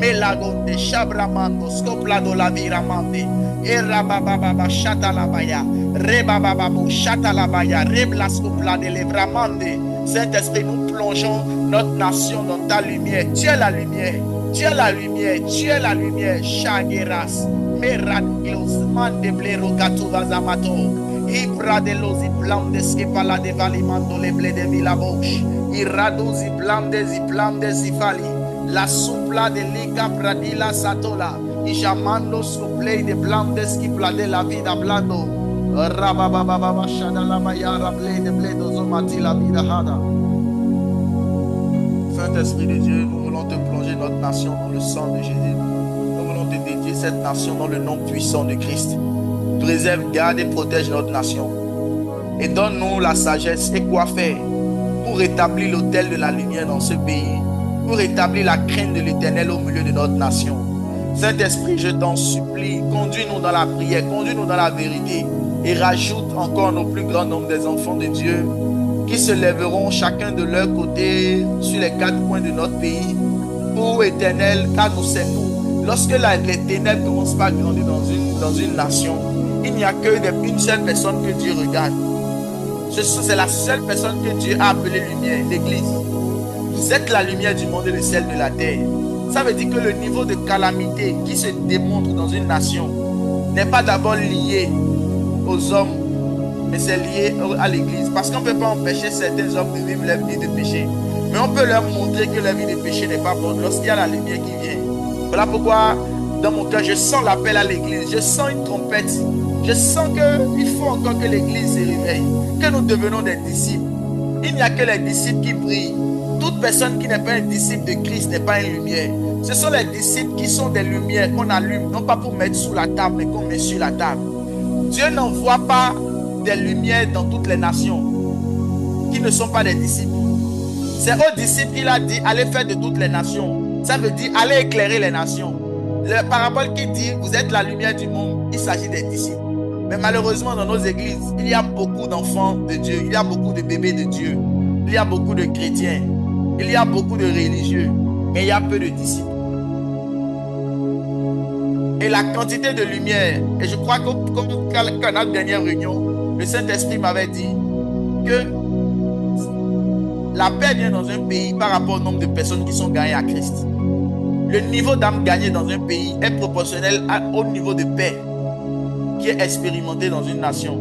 Melagonde, Shabramando, Scoplado la Viramande, Erabababa, Chatalabaya, Rebababo, Chatalabaya, Reblascopla de Levramande. Saint-Esprit, nous plongeons notre nation dans ta lumière. Tu es la lumière, tu es la lumière, tu es la lumière. Chageras, Meradglos, Mandeblero, Gatuvazamato, Ibradelos, Iblandes, Kepala de Valimando, les blés de Villaboche, Irados, Iblandes, Iblandes, Ifali. La supla de liga pradila satola. Y llamando su play de blandes y plade la vida blando. Rabababa shada la bayara play de bledo zomati la vida hada. Saint-Esprit de Dieu, nous voulons te plonger notre nation dans le sang de Jésus. Nous voulons te dédier cette nation dans le nom puissant de Christ. Préserve, garde et protège notre nation. Et donne-nous la sagesse et quoi faire pour rétablir l'autel de la lumière dans ce pays. Pour rétablir la crainte de l'Éternel au milieu de notre nation. Saint-Esprit, je t'en supplie, conduis-nous dans la prière, conduis-nous dans la vérité et rajoute encore nos plus grands nombres des enfants de Dieu qui se lèveront chacun de leur côté sur les quatre coins de notre pays. Ô Éternel, car nous c'est nous. Lorsque les ténèbres commencent à grandir dans une nation, il n'y a qu'une seule personne que Dieu regarde. C'est la seule personne que Dieu a appelée lumière, l'Église. Vous êtes la lumière du monde et le sel de la terre. Ça veut dire que le niveau de calamité qui se démontre dans une nation n'est pas d'abord lié aux hommes, mais c'est lié à l'Église. Parce qu'on ne peut pas empêcher certains hommes de vivre leur vie de péché. Mais on peut leur montrer que leur vie de péché n'est pas bonne lorsqu'il y a la lumière qui vient. Voilà pourquoi, dans mon cœur, je sens l'appel à l'Église. Je sens une trompette. Je sens qu'il faut encore que l'Église se réveille, que nous devenons des disciples. Il n'y a que les disciples qui brillent. Toute personne qui n'est pas un disciple de Christ n'est pas une lumière. Ce sont les disciples qui sont des lumières qu'on allume, non pas pour mettre sous la table, mais qu'on met sur la table. Dieu n'envoie pas des lumières dans toutes les nations qui ne sont pas des disciples. C'est aux disciples qu'il a dit, allez faire de toutes les nations. Ça veut dire, allez éclairer les nations. Le parabole qui dit, vous êtes la lumière du monde, il s'agit des disciples. Mais malheureusement, dans nos églises, il y a beaucoup d'enfants de Dieu, il y a beaucoup de bébés de Dieu, il y a beaucoup de chrétiens. Il y a beaucoup de religieux, mais il y a peu de disciples. Et la quantité de lumière, et je crois qu'à notre dernière réunion, le Saint-Esprit m'avait dit que la paix vient dans un pays par rapport au nombre de personnes qui sont gagnées à Christ. Le niveau d'âme gagnée dans un pays est proportionnel au niveau de paix qui est expérimenté dans une nation.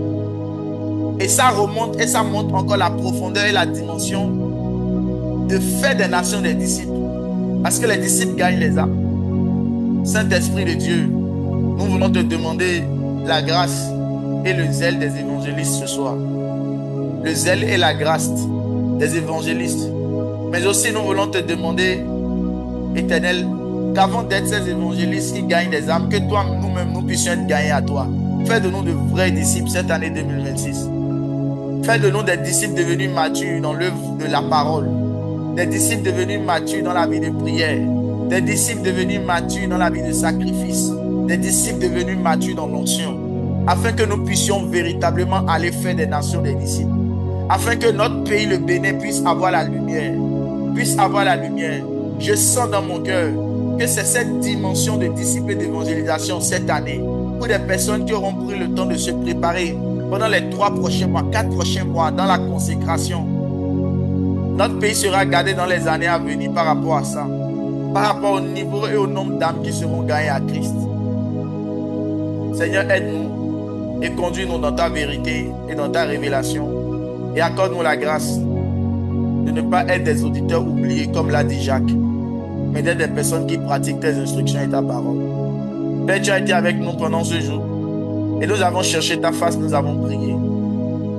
Et ça remonte et ça montre encore la profondeur et la dimension de faire des nations des disciples. Parce que les disciples gagnent les âmes. Saint-Esprit de Dieu, nous voulons te demander la grâce et le zèle des évangélistes ce soir. Le zèle et la grâce des évangélistes. Mais aussi nous voulons te demander, Éternel, qu'avant d'être ces évangélistes qui gagnent des âmes, que toi, nous-mêmes, nous puissions être gagnés à toi. Fais de nous de vrais disciples cette année 2026. Fais de nous des disciples devenus matures dans l'œuvre de la parole. Des disciples devenus matures dans la vie de prière. Des disciples devenus matures dans la vie de sacrifice. Des disciples devenus matures dans l'onction. Afin que nous puissions véritablement aller faire des nations des disciples. Afin que notre pays, le Bénin, puisse avoir la lumière. Puisse avoir la lumière. Je sens dans mon cœur que c'est cette dimension de disciples et d'évangélisation cette année. Pour des personnes qui auront pris le temps de se préparer pendant les 3 prochains mois, 4 prochains mois, dans la consécration. Notre pays sera gardé dans les années à venir par rapport à ça, par rapport au niveau et au nombre d'âmes qui seront gagnées à Christ. Seigneur, aide-nous et conduis-nous dans ta vérité et dans ta révélation. Et accorde-nous la grâce de ne pas être des auditeurs oubliés, comme l'a dit Jacques, mais d'être des personnes qui pratiquent tes instructions et ta parole. Père, tu as été avec nous pendant ce jour et nous avons cherché ta face, nous avons prié.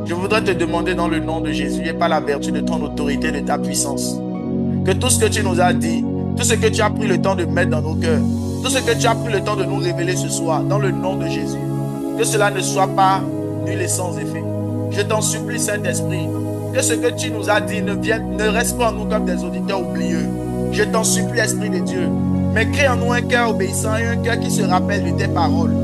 Je voudrais te demander dans le nom de Jésus et par la vertu de ton autorité et de ta puissance, que tout ce que tu nous as dit, tout ce que tu as pris le temps de mettre dans nos cœurs, tout ce que tu as pris le temps de nous révéler ce soir, dans le nom de Jésus, que cela ne soit pas nul et sans effet. Je t'en supplie, Saint-Esprit, que ce que tu nous as dit ne reste pas en nous comme des auditeurs oublieux. Je t'en supplie, Esprit de Dieu, mais crée en nous un cœur obéissant et un cœur qui se rappelle de tes paroles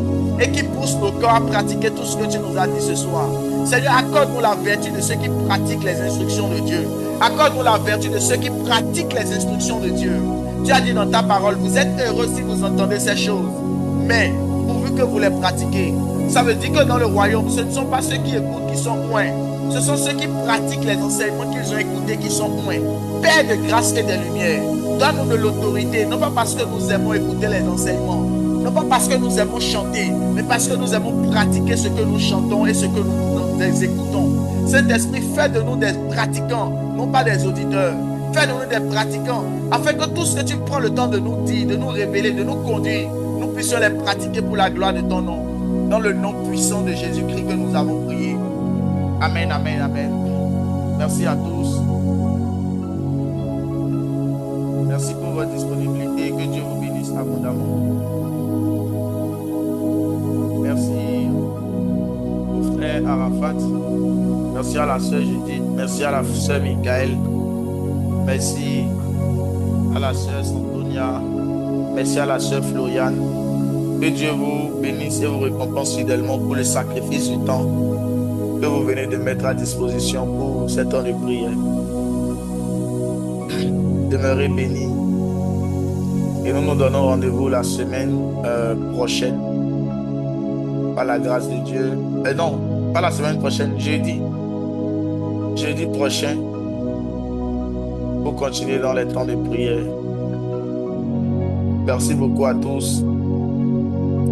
et qui pousse nos corps à pratiquer tout ce que tu nous as dit ce soir. Seigneur, accorde-nous la vertu de ceux qui pratiquent les instructions de Dieu. Accorde-nous la vertu de ceux qui pratiquent les instructions de Dieu. Tu as dit dans ta parole, vous êtes heureux si vous entendez ces choses, mais pourvu que vous les pratiquez. Ça veut dire que dans le royaume, ce ne sont pas ceux qui écoutent qui sont loin. Ce sont ceux qui pratiquent les enseignements qu'ils ont écoutés qui sont loin. Père de grâce et de lumière, donne-nous de l'autorité, non pas parce que nous aimons écouter les enseignements, non pas parce que nous aimons chanter, mais parce que nous aimons pratiquer ce que nous chantons et ce que nous écoutons. Saint-Esprit, fais de nous des pratiquants, non pas des auditeurs. Fais de nous des pratiquants, afin que tout ce que tu prends le temps de nous dire, de nous révéler, de nous conduire, nous puissions les pratiquer pour la gloire de ton nom. Dans le nom puissant de Jésus-Christ que nous avons prié. Amen, amen, amen. Merci à tous. Merci pour votre disponibilité. Que Dieu vous bénisse abondamment. Merci au frère Arafat. Merci à la sœur Judith. Merci à la sœur Michael. Merci à la sœur Santonia. Merci à la sœur Floriane. Que Dieu vous bénisse et vous récompense fidèlement pour le sacrifice du temps que vous venez de mettre à disposition pour cet temps de prière. Demeurez bénis. Et nous nous donnons rendez-vous la semaine prochaine. Par la grâce de Dieu. Non, pas la semaine prochaine, jeudi. Jeudi prochain. Pour continuer dans les temps de prière. Merci beaucoup à tous.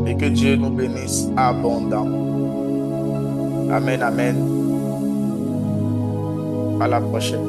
Et que Dieu nous bénisse abondamment. Amen, amen. À la prochaine.